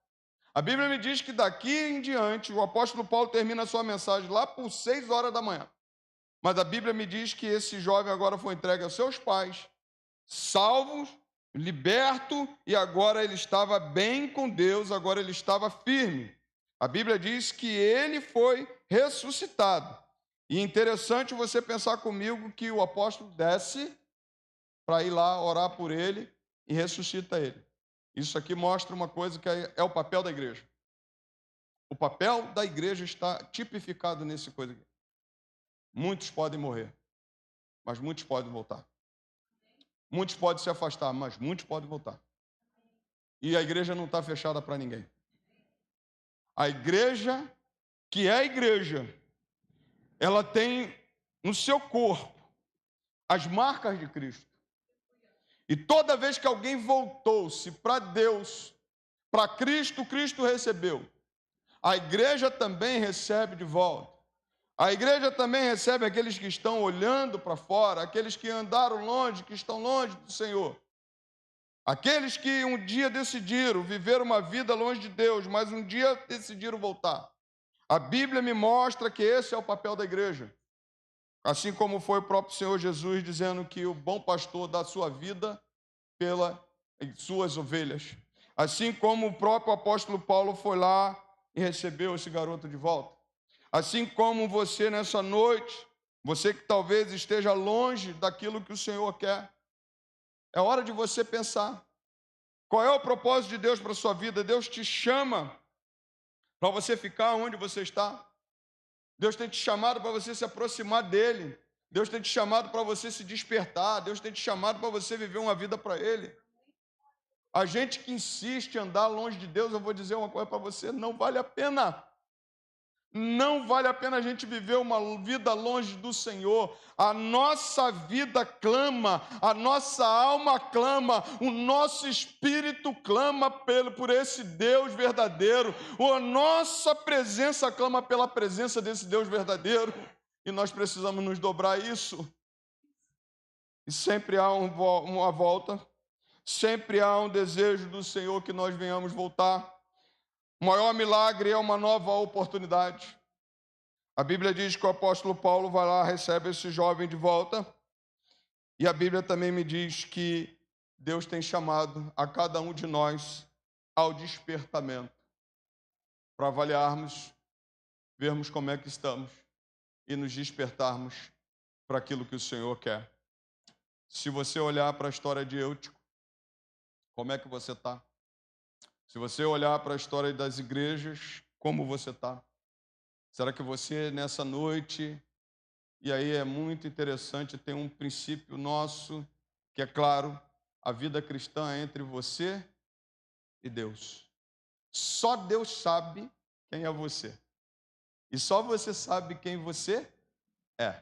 A Bíblia me diz que daqui em diante, o apóstolo Paulo termina a sua mensagem lá por 6 horas da manhã. Mas a Bíblia me diz que esse jovem agora foi entregue aos seus pais, salvo, liberto, e agora ele estava bem com Deus, agora ele estava firme. A Bíblia diz que ele foi ressuscitado. E é interessante você pensar comigo que o apóstolo desce para ir lá orar por ele e ressuscita ele. Isso aqui mostra uma coisa que é o papel da igreja. O papel da igreja está tipificado nesse coisa aqui. Muitos podem morrer, mas muitos podem voltar. Muitos podem se afastar, mas muitos podem voltar. E a igreja não está fechada para ninguém. A igreja, que é a igreja, ela tem no seu corpo as marcas de Cristo. E toda vez que alguém voltou-se para Deus, para Cristo, Cristo recebeu. a igreja também recebe de volta. A igreja também recebe aqueles que estão olhando para fora, aqueles que andaram longe, que estão longe do Senhor. Aqueles que um dia decidiram viver uma vida longe de Deus, mas um dia decidiram voltar. A Bíblia me mostra que esse é o papel da igreja. Assim como foi o próprio Senhor Jesus dizendo que o bom pastor dá sua vida pelas suas ovelhas. Assim como o próprio apóstolo Paulo foi lá e recebeu esse garoto de volta. Assim como você nessa noite, você que talvez esteja longe daquilo que o Senhor quer, é hora de você pensar. Qual é o propósito de Deus para a sua vida? Deus te chama para você ficar onde você está. Deus tem te chamado para você se aproximar dEle. Deus tem te chamado para você se despertar. Deus tem te chamado para você viver uma vida para Ele. A gente que insiste em andar longe de Deus, eu vou dizer uma coisa para você, não vale a pena. Não vale a pena a gente viver uma vida longe do Senhor. A nossa vida clama, a nossa alma clama, o nosso espírito clama por esse Deus verdadeiro. A nossa presença clama pela presença desse Deus verdadeiro. E nós precisamos nos dobrar a isso. E sempre há uma volta, sempre há um desejo do Senhor que nós venhamos voltar. O maior milagre é uma nova oportunidade. A Bíblia diz que o apóstolo Paulo vai lá, recebe esse jovem de volta. E a Bíblia também me diz que Deus tem chamado a cada um de nós ao despertamento, para avaliarmos, vermos como é que estamos e nos despertarmos para aquilo que o Senhor quer. Se você olhar para a história de Eutico, como é que você está? Se você olhar para a história das igrejas, como você está? Será que você, nessa noite, e aí é muito interessante, tem um princípio nosso, que é claro, a vida cristã é entre você e Deus. Só Deus sabe quem é você. E só você sabe quem você é.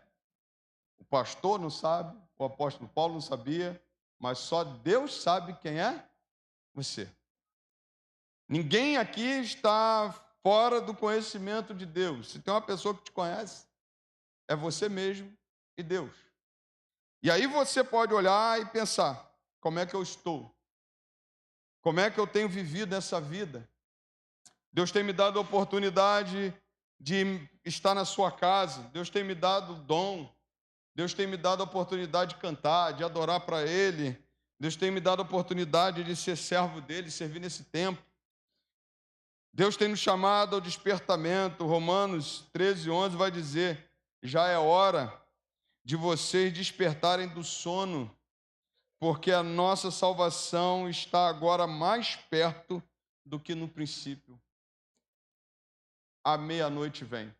O pastor não sabe, o apóstolo Paulo não sabia, mas só Deus sabe quem é você. Ninguém aqui está fora do conhecimento de Deus. Se tem uma pessoa que te conhece, é você mesmo e Deus. E aí você pode olhar e pensar, como é que eu estou? Como é que eu tenho vivido essa vida? Deus tem me dado a oportunidade de estar na sua casa. Deus tem me dado o dom. Deus tem me dado a oportunidade de cantar, de adorar para Ele. Deus tem me dado a oportunidade de ser servo dEle, servir nesse tempo. Deus tem nos chamado ao despertamento. Romanos 13:11 vai dizer, já é hora de vocês despertarem do sono, porque a nossa salvação está agora mais perto do que no princípio. A meia-noite vem.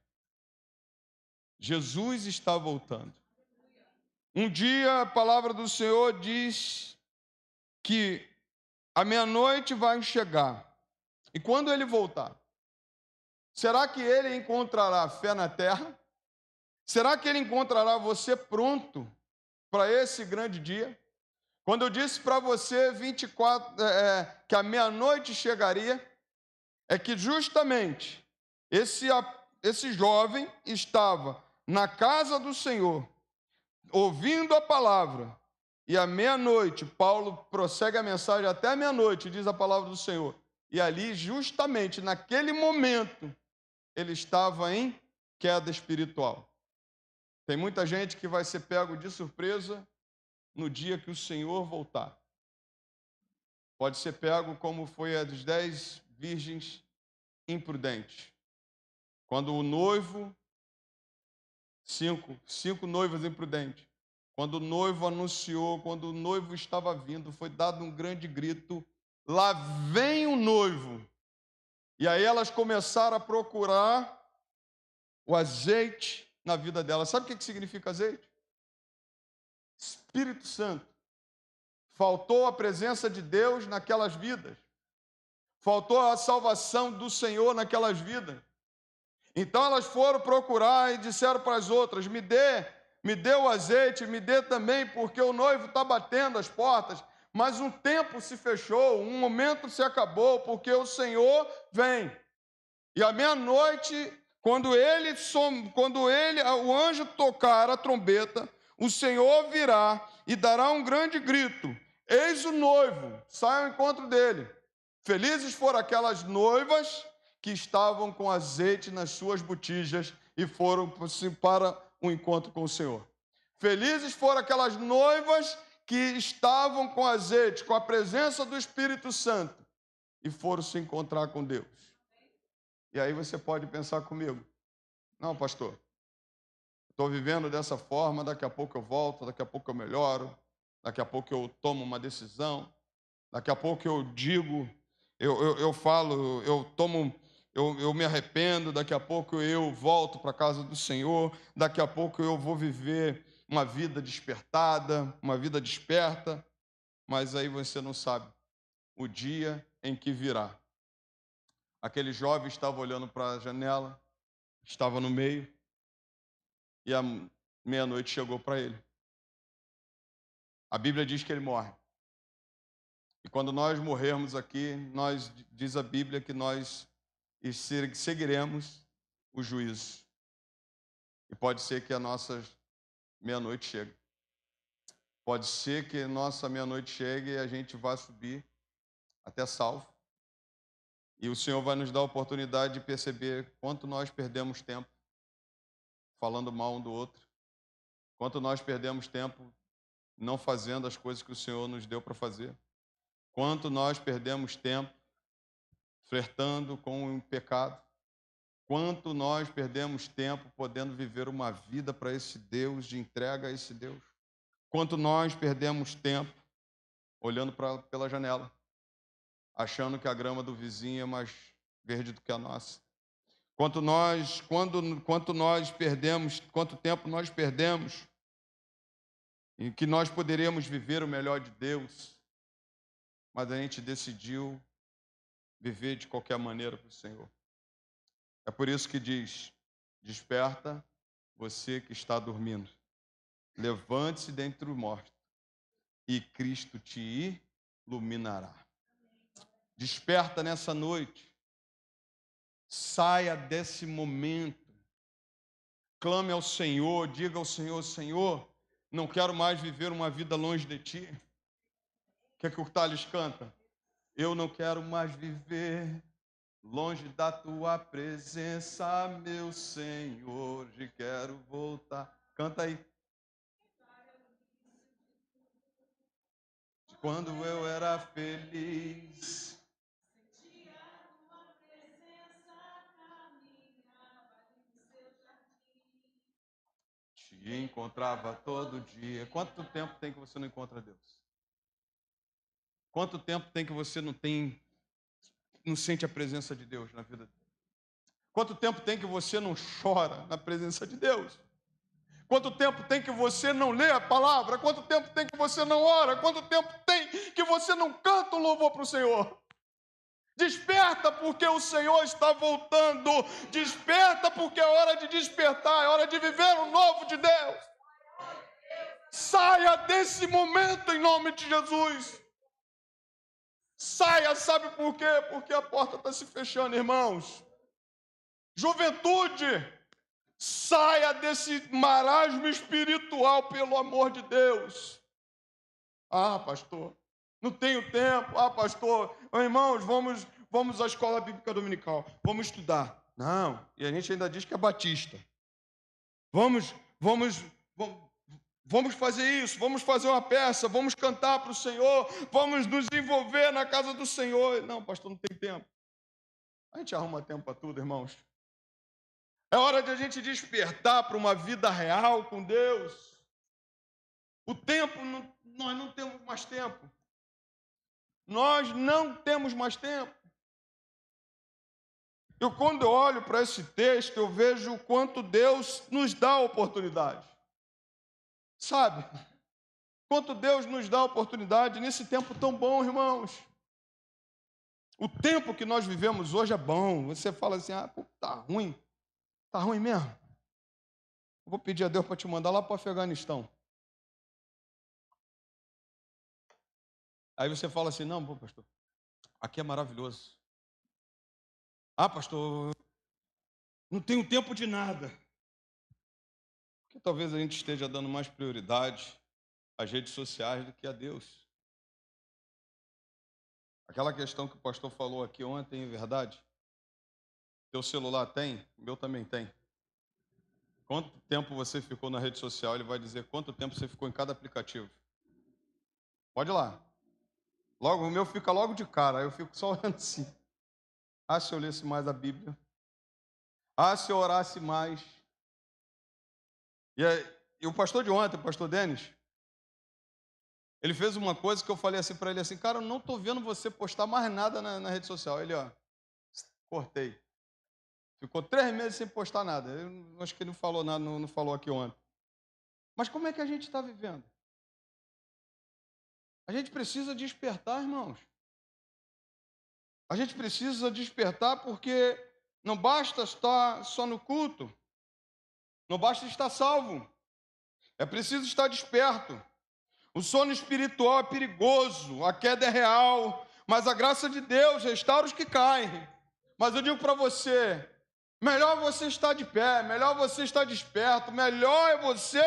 Jesus está voltando. Um dia a palavra do Senhor diz que a meia-noite vai chegar. E quando ele voltar, será que ele encontrará fé na terra? Será que ele encontrará você pronto para esse grande dia? Quando eu disse para você 24, que a meia-noite chegaria, é que justamente esse jovem estava na casa do Senhor, ouvindo a palavra, e à meia-noite, Paulo prossegue a mensagem até a meia-noite, diz a palavra do Senhor. E ali, justamente naquele momento, ele estava em queda espiritual. Tem muita gente que vai ser pego de surpresa no dia que o Senhor voltar. Pode ser pego como foi a dos 10 virgens imprudentes. Quando o noivo, cinco noivas imprudentes, quando o noivo anunciou, quando o noivo estava vindo, foi dado um grande grito, lá vem o noivo. E aí elas começaram a procurar o azeite na vida delas. Sabe o que significa azeite? Espírito Santo. Faltou a presença de Deus naquelas vidas. Faltou a salvação do Senhor naquelas vidas. Então elas foram procurar e disseram para as outras, me dê o azeite, me dê também, porque o noivo está batendo as portas. Mas um tempo se fechou, um momento se acabou, porque o Senhor vem. E à meia-noite, quando o anjo tocar a trombeta, o Senhor virá e dará um grande grito. Eis o noivo, sai ao encontro dele. Felizes foram aquelas noivas que estavam com azeite nas suas botijas e foram para o encontro com o Senhor. Felizes foram aquelas noivas que estavam com azeite, com a presença do Espírito Santo e foram se encontrar com Deus. E aí você pode pensar comigo: não, pastor, estou vivendo dessa forma, daqui a pouco eu volto, daqui a pouco eu melhoro, daqui a pouco eu tomo uma decisão, daqui a pouco eu digo, eu falo, eu me arrependo, daqui a pouco eu volto para a casa do Senhor, daqui a pouco eu vou viver uma vida despertada, uma vida desperta, mas aí você não sabe o dia em que virá. Aquele jovem estava olhando para a janela, estava no meio, e a meia-noite chegou para ele. A Bíblia diz que ele morre. E quando nós morrermos aqui, diz a Bíblia que nós seguiremos o juízo. E pode ser que a nossa meia-noite chegue. Pode ser que a nossa meia-noite chegue e a gente vá subir até salvo. E o Senhor vai nos dar a oportunidade de perceber quanto nós perdemos tempo falando mal um do outro, quanto nós perdemos tempo não fazendo as coisas que o Senhor nos deu para fazer, quanto nós perdemos tempo flertando com o pecado, quanto nós perdemos tempo podendo viver uma vida para esse Deus, de entrega a esse Deus, quanto nós perdemos tempo olhando pela janela, achando que a grama do vizinho é mais verde do que a nossa. Quanto tempo nós perdemos em que nós poderíamos viver o melhor de Deus, mas a gente decidiu viver de qualquer maneira para o Senhor. É por isso que diz: desperta você que está dormindo, levante-se dentre os mortos e Cristo te iluminará. Desperta nessa noite, saia desse momento, clame ao Senhor, diga ao Senhor: Senhor, não quero mais viver uma vida longe de Ti. O que é que o Thales canta? Eu não quero mais viver longe da Tua presença, meu Senhor, e quero voltar. Canta aí. Quando eu era feliz, te encontrava todo dia. Quanto tempo tem que você não encontra Deus? Quanto tempo tem que você não sente a presença de Deus na vida dele? Quanto tempo tem que você não chora na presença de Deus? Quanto tempo tem que você não lê a palavra? Quanto tempo tem que você não ora? Quanto tempo tem que você não canta um louvor para o Senhor? Desperta, porque o Senhor está voltando. Desperta, porque é hora de despertar, é hora de viver o novo de Deus. Saia desse momento em nome de Jesus. Saia, sabe por quê? Porque a porta está se fechando, irmãos. Juventude, saia desse marasmo espiritual, pelo amor de Deus. Ah, pastor, não tenho tempo. Ah, pastor, irmãos, vamos à escola bíblica dominical, vamos estudar. Não, e a gente ainda diz que é batista. Vamos fazer isso, vamos fazer uma peça, vamos cantar para o Senhor, vamos nos envolver na casa do Senhor. Não, pastor, não tem tempo. A gente arruma tempo para tudo, irmãos. É hora de a gente despertar para uma vida real com Deus. O tempo, nós não temos mais tempo. Nós não temos mais tempo. Quando eu olho para esse texto, eu vejo o quanto Deus nos dá a oportunidade. Sabe? Quanto Deus nos dá a oportunidade nesse tempo tão bom, irmãos. O tempo que nós vivemos hoje é bom. Você fala assim: ah, pô, tá ruim. Tá ruim mesmo? Eu vou pedir a Deus para te mandar lá para o Afeganistão. Aí você fala assim: não, pô, pastor, aqui é maravilhoso. Ah, pastor, Não tenho tempo de nada. Porque talvez a gente esteja dando mais prioridade às redes sociais do que a Deus. Aquela questão que o pastor falou aqui ontem, é verdade? Teu celular tem? O meu também tem. Quanto tempo você ficou na rede social? Ele vai dizer quanto tempo você ficou em cada aplicativo. Pode ir lá. Logo, o meu fica logo de cara, aí eu fico só olhando assim. Ah, se eu lesse mais a Bíblia. Ah, se eu orasse mais. E o pastor de ontem, o pastor Denis, ele fez uma coisa que eu falei assim para ele assim, cara, eu não estou vendo você postar mais nada na rede social. Ele, ó, cortei. Ficou 3 meses sem postar nada. Eu acho que ele não falou nada, não falou aqui ontem. Mas como é que a gente está vivendo? A gente precisa despertar, irmãos. A gente precisa despertar porque não basta estar só no culto. Não basta estar salvo. É preciso estar desperto. O sono espiritual é perigoso, a queda é real, mas a graça de Deus restaura os que caem. Mas eu digo para você, melhor você estar de pé, melhor você estar desperto, melhor é você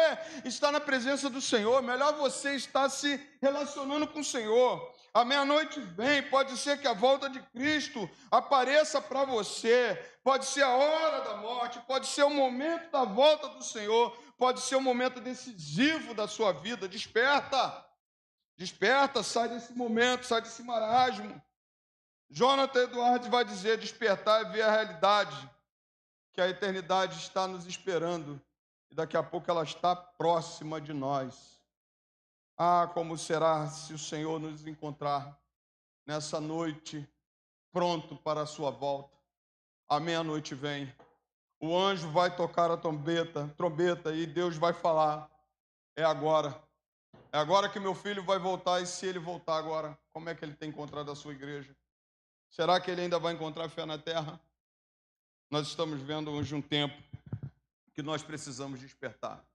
estar na presença do Senhor, melhor você estar se relacionando com o Senhor. A meia-noite vem, pode ser que a volta de Cristo apareça para você, pode ser a hora da morte, pode ser o momento da volta do Senhor, pode ser o momento decisivo da sua vida. Desperta, desperta, sai desse momento, sai desse marasmo. Jonathan Eduardo vai dizer, despertar é ver a realidade, que a eternidade está nos esperando e daqui a pouco ela está próxima de nós. Ah, como será se o Senhor nos encontrar nessa noite, pronto para a sua volta. A meia-noite vem, o anjo vai tocar a trombeta e Deus vai falar, é agora que meu filho vai voltar, e se ele voltar agora, como é que ele tem encontrado a sua igreja? Será que ele ainda vai encontrar fé na terra? Nós estamos vendo hoje um tempo que nós precisamos despertar.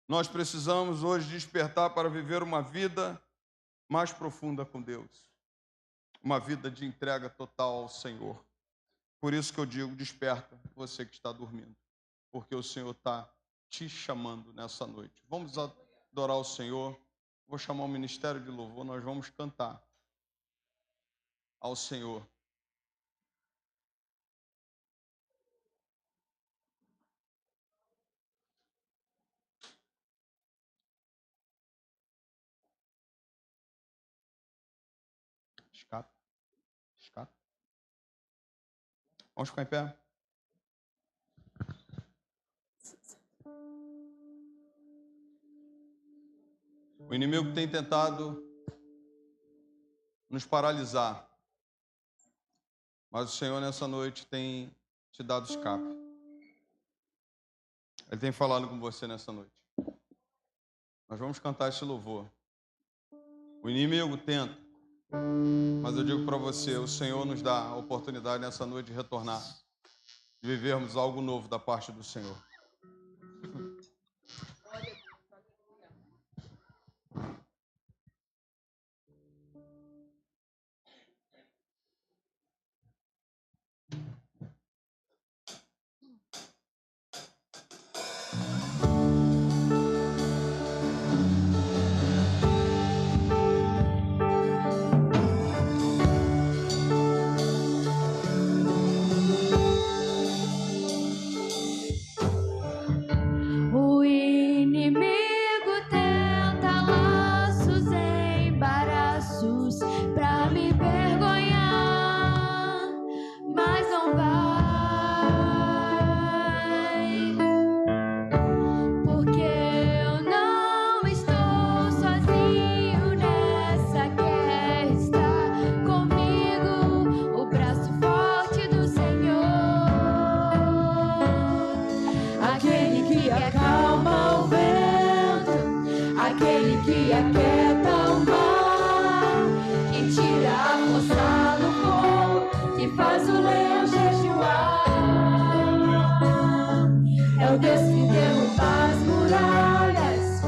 Nós precisamos hoje despertar para viver uma vida mais profunda com Deus. Uma vida de entrega total ao Senhor. Por isso que eu digo, desperta você que está dormindo. Porque o Senhor está te chamando nessa noite. Vamos adorar o Senhor. Vou chamar o ministério de louvor, nós vamos cantar ao Senhor. Escata. Vamos ficar em pé? O inimigo tem tentado nos paralisar, mas o Senhor nessa noite tem te dado escape. Ele tem falado com você nessa noite. Nós vamos cantar esse louvor. O inimigo tenta, mas eu digo para você, o Senhor nos dá a oportunidade nessa noite de retornar, de vivermos algo novo da parte do Senhor. O inimigo tenta laços, embaraços pra me envergonhar, mas não vai, porque eu não estou sozinho nessa guerra, está comigo o braço forte do Senhor, aquele que acalma o vento, aquele que aquieta o mar, que tira a força do fogo, que faz o leão jejuar. É o Deus que derruba as muralhas,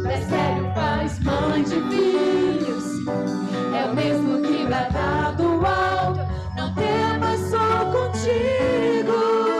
persegue, faz mãe de filhos. É o mesmo que brada do alto, não temas, sou contigo.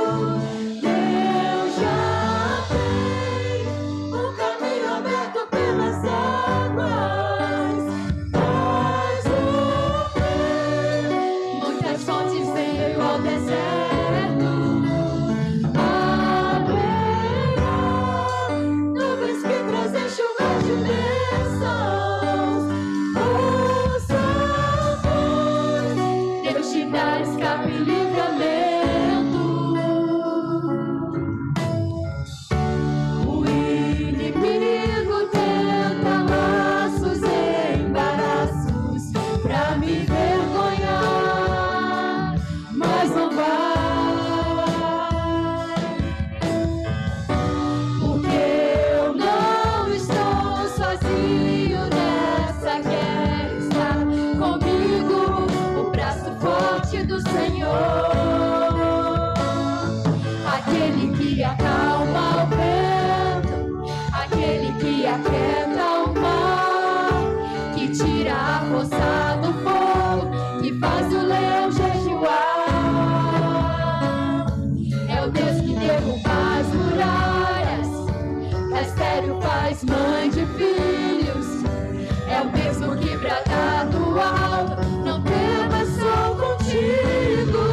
aquieta o mar, que tira a força do fogo, que faz o leão jejuar. É o Deus que derruba as muralhas, que estéril faz mãe de filhos. É o mesmo que brada do alto, não temas, sou contigo.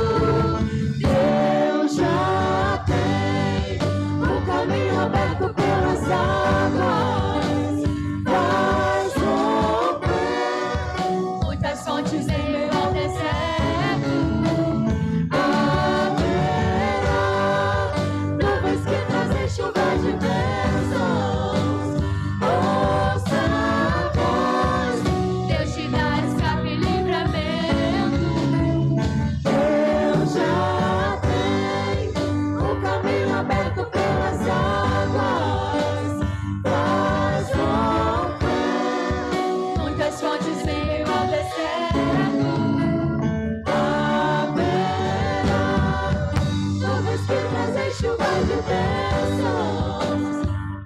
Deus já tem o caminho aberto pelas águas, faz romper muitas fontes em meio ao deserto. Haverá nuvens que trazem chuva de bênçãos. Ouça a voz, Deus te dá escape e livramento. Deus já tem o caminho aberto pelas águas, faz romper muitas fontes em meio ao deserto. Haverá nuvens que trazem chuva de bênçãos.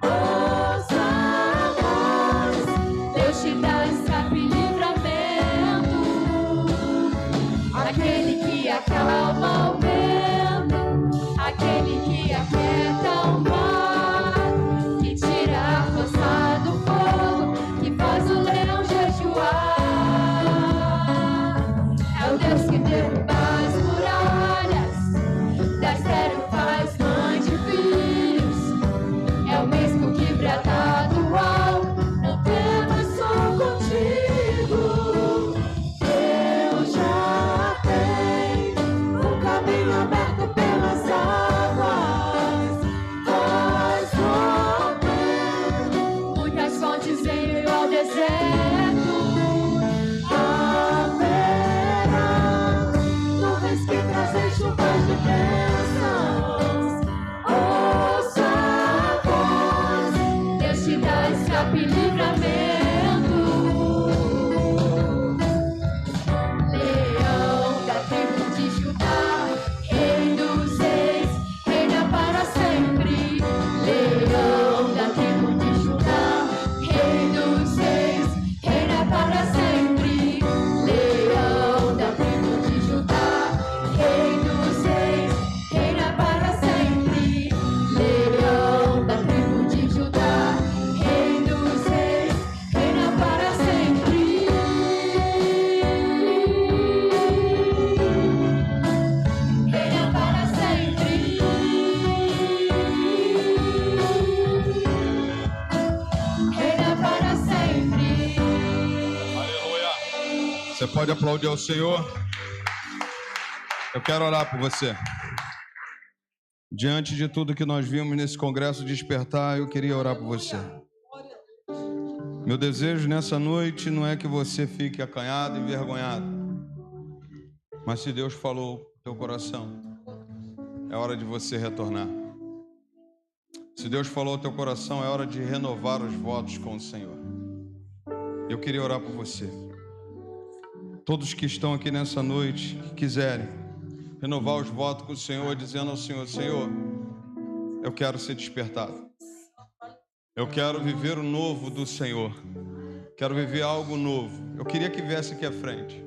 Ouça a voz, Deus te dá escape e livramento. Aquele que acalma o vento, aquele que aquieta o mar, que tira a força do fogo, que faz o leão jejuar. É o Deus que derruba as muralhas, da estéril faz mãe de filhos. É o mesmo que brada do alto, não temas, sou contigo. Deus já tem o caminho aberto pelas águas, faz romper muitas fontes em meio ao deserto. Haverá nuvens que trazem chuvas de bênçãos. Ouça a voz, Deus te dá escape e livramento. Leão da tribo de Judá, Rei dos reis, reina para sempre. Leão da tribo de Judá, Rei dos reis, reina para sempre. Leão da tribo de Judá, Rei dos reis, reina para sempre. Leão da tribo de Judá, Rei dos reis, reina para sempre. Reina para sempre. Reina para sempre. Aleluia. Você pode aplaudir ao Senhor? Eu quero orar por você. Diante de tudo que nós vimos nesse congresso Despertar, eu queria orar por você. Meu desejo nessa noite não é que você fique acanhado e envergonhado. Mas se Deus falou no teu coração, é hora de você retornar. Se Deus falou no teu coração, é hora de renovar os votos com o Senhor. Eu queria orar por você. Todos que estão aqui nessa noite, que quiserem renovar os votos com o Senhor, dizendo ao Senhor: Senhor, eu quero ser despertado. Eu quero viver o novo do Senhor. Quero viver algo novo. Eu queria que viesse aqui à frente.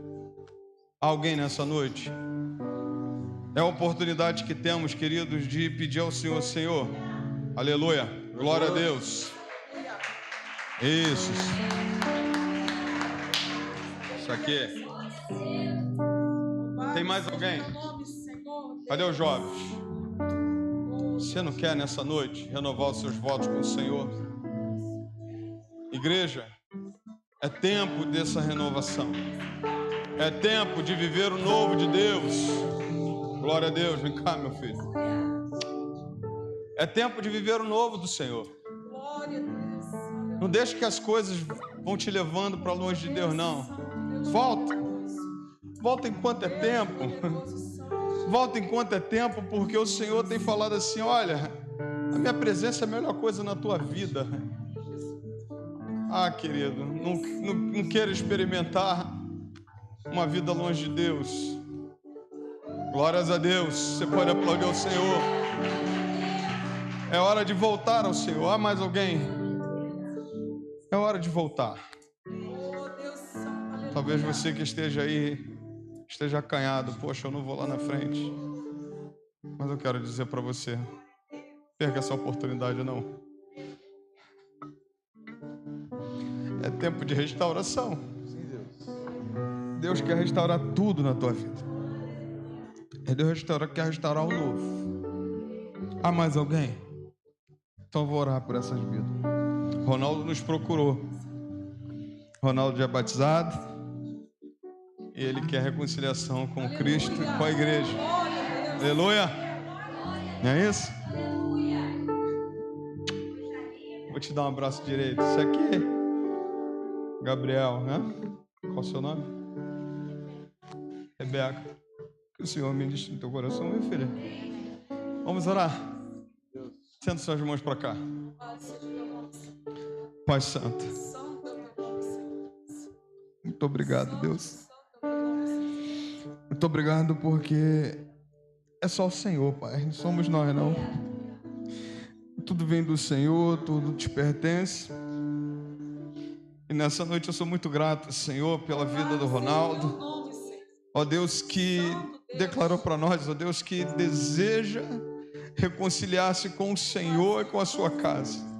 Alguém nessa noite? É a oportunidade que temos, queridos, de pedir ao Senhor: Senhor, aleluia, glória a Deus. Isso aqui. Tem mais alguém? Cadê os jovens? Você não quer nessa noite renovar os seus votos com o Senhor? Igreja, é tempo dessa renovação. É tempo de viver o novo de Deus. Glória a Deus, vem cá, meu filho. É tempo de viver o novo do Senhor. Não deixe que as coisas vão te levando para longe de Deus, não. Volta enquanto é tempo. Volta enquanto é tempo, porque o Senhor tem falado assim: olha, a minha presença é a melhor coisa na tua vida. Ah, querido, não queira experimentar uma vida longe de Deus. Glórias a Deus. Você pode aplaudir ao Senhor. É hora de voltar ao Senhor. Há mais alguém? É hora de voltar. Talvez você que esteja aí, esteja acanhado. Poxa, eu não vou lá na frente. Mas eu quero dizer para você, perca essa oportunidade não. É tempo de restauração. Deus quer restaurar tudo na tua vida. Deus quer restaurar o novo. Há mais alguém? Então eu vou orar por essas vidas. Ronaldo nos procurou. Ronaldo já é batizado. E ele quer reconciliação com Cristo e com a igreja. Aleluia! Não é isso? Vou te dar um abraço direito. Isso aqui, Gabriel, né? Qual o seu nome? Rebeca. Que o Senhor ministre no teu coração, meu filho. Vamos orar. Senta suas mãos para cá. Pai Santo. Muito obrigado, Deus. Muito obrigado porque é só o Senhor, Pai. Não somos nós, não. Tudo vem do Senhor, tudo te pertence. E nessa noite eu sou muito grato, Senhor, pela vida do Ronaldo. Ó Deus que declarou para nós, ó Deus que deseja reconciliar-se com o Senhor e com a sua casa.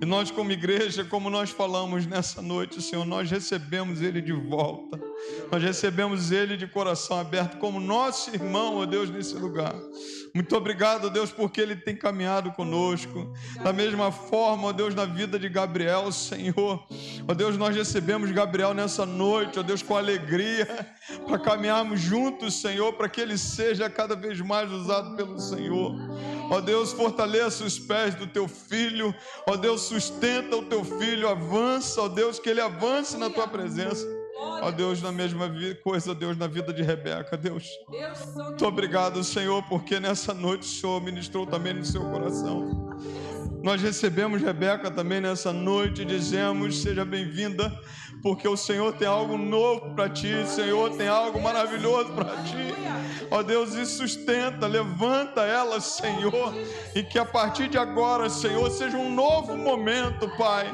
E nós como igreja, como nós falamos nessa noite, Senhor, nós recebemos Ele de volta. Nós recebemos Ele de coração aberto como nosso irmão, ó Deus, nesse lugar. Muito obrigado, ó Deus, porque Ele tem caminhado conosco. Da mesma forma, ó Deus, na vida de Gabriel, Senhor. Ó Deus, nós recebemos Gabriel nessa noite, ó Deus, com alegria, para caminharmos juntos, Senhor, para que ele seja cada vez mais usado pelo Senhor. Ó Deus, fortaleça os pés do teu filho. Ó Deus, sustenta o teu filho, avança, ó Deus, que ele avance na tua presença. Ó Deus, na mesma coisa, Deus, na vida de Rebeca, Deus. Muito obrigado, Senhor, porque nessa noite o Senhor ministrou também no seu coração. Nós recebemos Rebeca também nessa noite e dizemos, seja bem-vinda, porque o Senhor tem algo novo para ti, o Senhor tem algo maravilhoso para ti. Ó Deus, e sustenta, levanta ela, Senhor, e que a partir de agora, Senhor, seja um novo momento, Pai.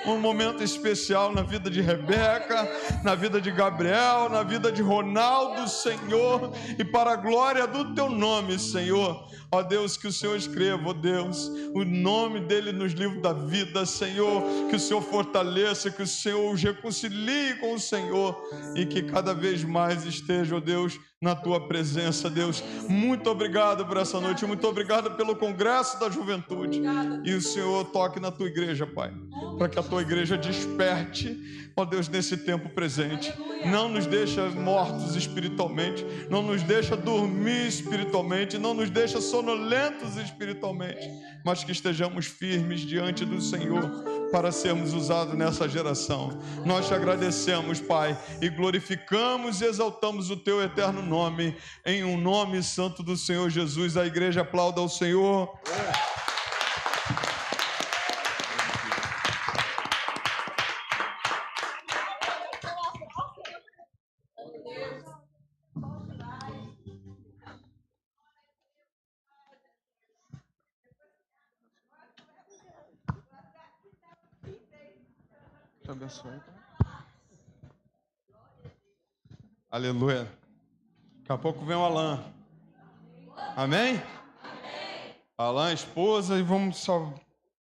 Um momento especial na vida de Rebeca, na vida de Gabriel, na vida de Ronaldo, Senhor, e para a glória do teu nome, Senhor. Ó Deus, que o Senhor escreva, ó Deus, o nome dele nos livros da vida, Senhor, que o Senhor fortaleça, que o Senhor os reconcilie com o Senhor e que cada vez mais esteja, ó Deus, na tua presença, Deus. Muito obrigado por essa noite, muito obrigado pelo Congresso da Juventude. E o Senhor toque na tua igreja, Pai, para que a tua igreja desperte, ó Deus, nesse tempo presente. Não nos deixa mortos espiritualmente, não nos deixa dormir espiritualmente, não nos deixa sonolentos espiritualmente, mas que estejamos firmes diante do Senhor para sermos usados nessa geração. Nós te agradecemos, Pai, e glorificamos e exaltamos o teu eterno nome, em um nome santo do Senhor Jesus. A igreja aplauda ao Senhor. Te abençoe. Aleluia. Daqui a pouco vem o Alan. Amém? Alan, esposa, e vamos salvar.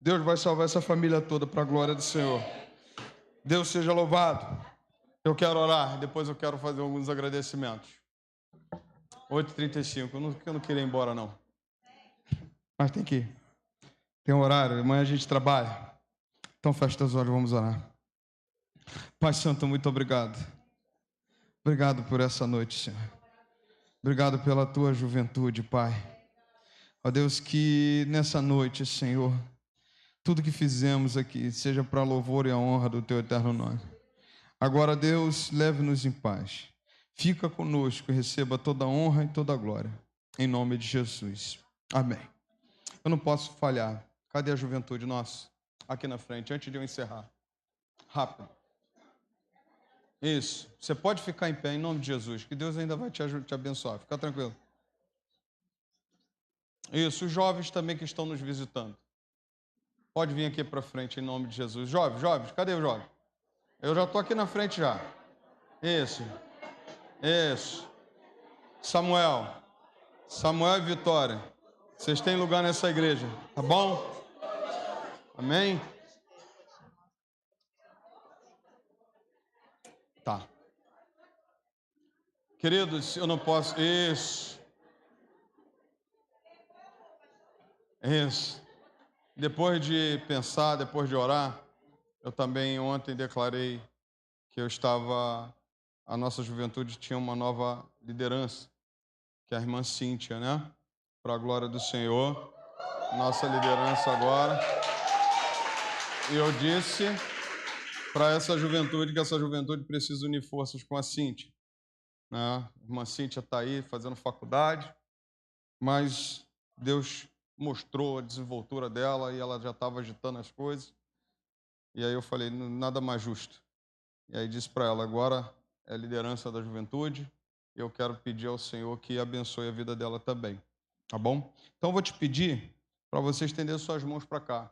Deus vai salvar essa família toda para a glória do Senhor. Deus seja louvado. Eu quero orar, depois eu quero fazer alguns agradecimentos. 8h35, eu não queria ir embora, não. Mas tem que ir. Tem um horário, amanhã a gente trabalha. Então fecha os olhos, vamos orar. Pai Santo, muito obrigado. Obrigado por essa noite, Senhor. Obrigado pela tua juventude, Pai. Ó Deus, que nessa noite, Senhor, tudo que fizemos aqui seja para louvor e a honra do teu eterno nome. Agora, Deus, leve-nos em paz. Fica conosco e receba toda a honra e toda a glória. Em nome de Jesus. Amém. Eu não posso falhar. Cadê a juventude nossa? Aqui na frente, antes de eu encerrar. Rápido. Isso. Você pode ficar em pé em nome de Jesus, que Deus ainda vai te abençoar. Fica tranquilo. Isso. Os jovens também que estão nos visitando. Pode vir aqui para frente, em nome de Jesus. Jovens, cadê o jovem? Eu já estou aqui na frente já. Isso. Samuel e Vitória, vocês têm lugar nessa igreja, tá bom? Amém? Tá. Queridos, eu não posso... Isso. Depois de pensar, depois de orar, eu também ontem declarei que a nossa juventude tinha uma nova liderança, que é a irmã Cíntia, né? Para a glória do Senhor, nossa liderança agora. E eu disse para essa juventude que essa juventude precisa unir forças com a Cíntia, né? A irmã Cíntia está aí fazendo faculdade, mas Deus mostrou a desenvoltura dela e ela já estava agitando as coisas. E aí eu falei, nada mais justo. E aí disse para ela, agora é a liderança da juventude, e eu quero pedir ao Senhor que abençoe a vida dela também, tá bom? Então eu vou te pedir para você estender suas mãos para cá.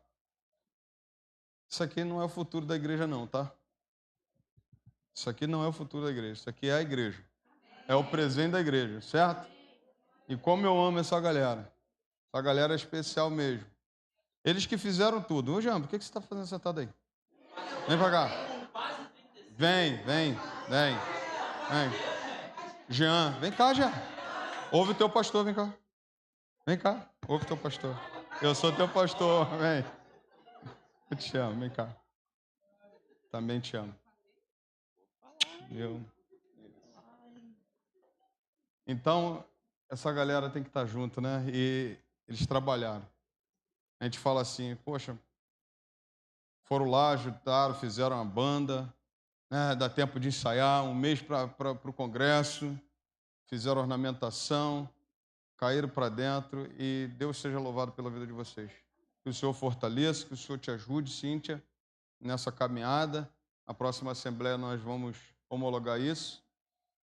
Isso aqui não é o futuro da igreja não, tá? Isso aqui não é o futuro da igreja, isso aqui é a igreja. É o presente da igreja, certo? E como eu amo essa galera é especial mesmo. Eles que fizeram tudo. Ô, Jean, por que você está fazendo sentado aí? Vem pra cá. Vem. Jean, vem cá, Jean. Ouve o teu pastor, vem cá. Vem cá, ouve o teu pastor. Eu sou teu pastor, vem. Eu te amo, vem cá. Também te amo. Então, essa galera tem que estar junto, né? E eles trabalharam. A gente fala assim, poxa, foram lá, ajudaram, fizeram uma banda, né? Dá tempo de ensaiar, um mês para o congresso, fizeram ornamentação, caíram para dentro e Deus seja louvado pela vida de vocês. Que o Senhor fortaleça, que o Senhor te ajude, Cíntia, nessa caminhada. Na próxima assembleia nós vamos homologar isso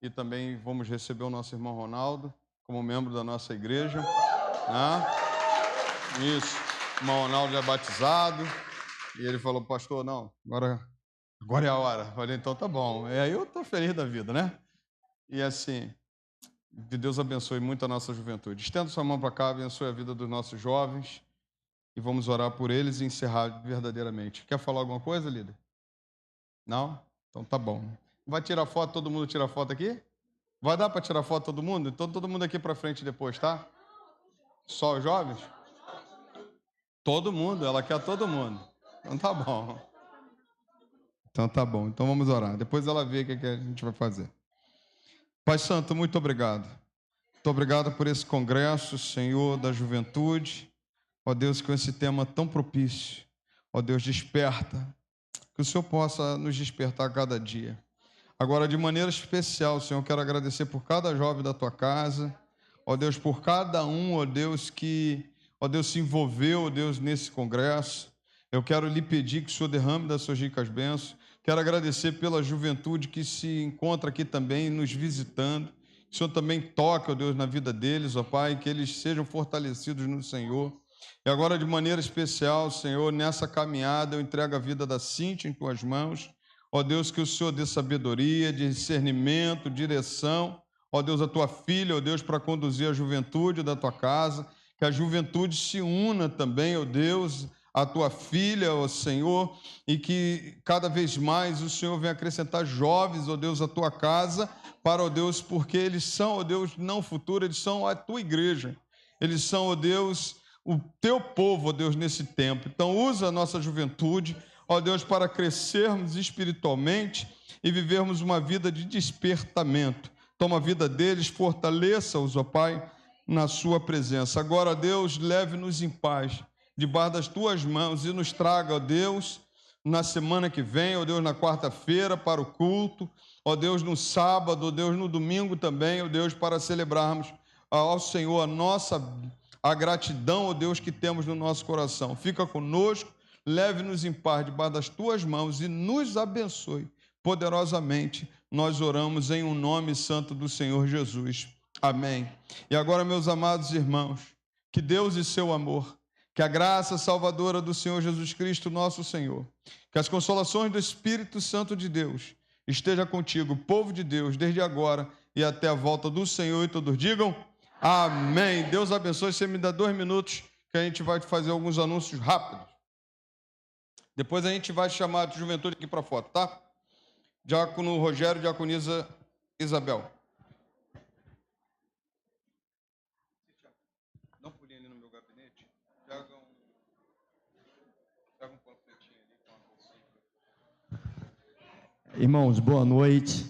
e também vamos receber o nosso irmão Ronaldo como membro da nossa igreja. Né? Isso. O irmão Ronaldo já é batizado. E ele falou, pastor, não, agora é a hora. Eu falei, então tá bom. E aí eu estou feliz da vida, né? E assim, que Deus abençoe muito a nossa juventude. Estenda sua mão para cá, abençoe a vida dos nossos jovens. E vamos orar por eles e encerrar verdadeiramente. Quer falar alguma coisa, líder? Não? Então tá bom. Vai tirar foto, todo mundo tira foto aqui? Vai dar para tirar foto todo mundo? Então todo mundo aqui para frente depois, tá? Só os jovens? Todo mundo, ela quer todo mundo. Então tá bom. Então vamos orar. Depois ela vê o que a gente vai fazer. Pai Santo, muito obrigado. Muito obrigado por esse congresso, Senhor, da juventude. Ó Deus, com esse tema tão propício. Ó Deus, desperta. Que o Senhor possa nos despertar a cada dia. Agora, de maneira especial, Senhor, eu quero agradecer por cada jovem da tua casa. Ó Deus, por cada um, ó Deus, que, ó Deus, se envolveu, ó Deus, nesse congresso. Eu quero lhe pedir que o Senhor derrame das suas ricas bênçãos. Quero agradecer pela juventude que se encontra aqui também, nos visitando. Que o Senhor também toque, ó Deus, na vida deles, ó Pai, que eles sejam fortalecidos no Senhor. E agora, de maneira especial, Senhor, nessa caminhada, eu entrego a vida da Cíntia em tuas mãos. Ó Deus, que o Senhor dê sabedoria, discernimento, direção. Ó Deus, a tua filha, ó Deus, para conduzir a juventude da tua casa. Que a juventude se una também, ó Deus, a tua filha, ó Senhor, e que cada vez mais o Senhor venha acrescentar jovens, ó Deus, à tua casa, para, ó Deus, porque eles são, ó Deus, não futuro, eles são a tua igreja. Eles são, ó Deus, o teu povo, ó Deus, nesse tempo. Então, usa a nossa juventude, ó Deus, para crescermos espiritualmente e vivermos uma vida de despertamento. Toma a vida deles, fortaleça-os, ó Pai, na sua presença. Agora, Deus, leve-nos em paz, debaixo das tuas mãos, e nos traga, ó Deus, na semana que vem, ó Deus, na quarta-feira, para o culto, ó Deus, no sábado, ó Deus, no domingo também, ó Deus, para celebrarmos ao Senhor a gratidão, ó Deus, que temos no nosso coração. Fica conosco, leve-nos em paz debaixo das tuas mãos e nos abençoe poderosamente. Nós oramos em um nome santo do Senhor Jesus. Amém. E agora, meus amados irmãos, que Deus e seu amor, Que a graça salvadora do Senhor Jesus Cristo, nosso Senhor, que as consolações do Espírito Santo de Deus esteja contigo, povo de Deus, desde agora e até a volta do Senhor. E todos digam amém. Deus abençoe. Você me dá 2 minutos que a gente vai fazer alguns anúncios rápidos. Depois a gente vai chamar a juventude aqui para foto, tá? Diácono Rogério, diaconisa Isabel. Dá um pulinho ali no meu gabinete. Pega um panfletinho ali com a bolsinha. Irmãos, boa noite.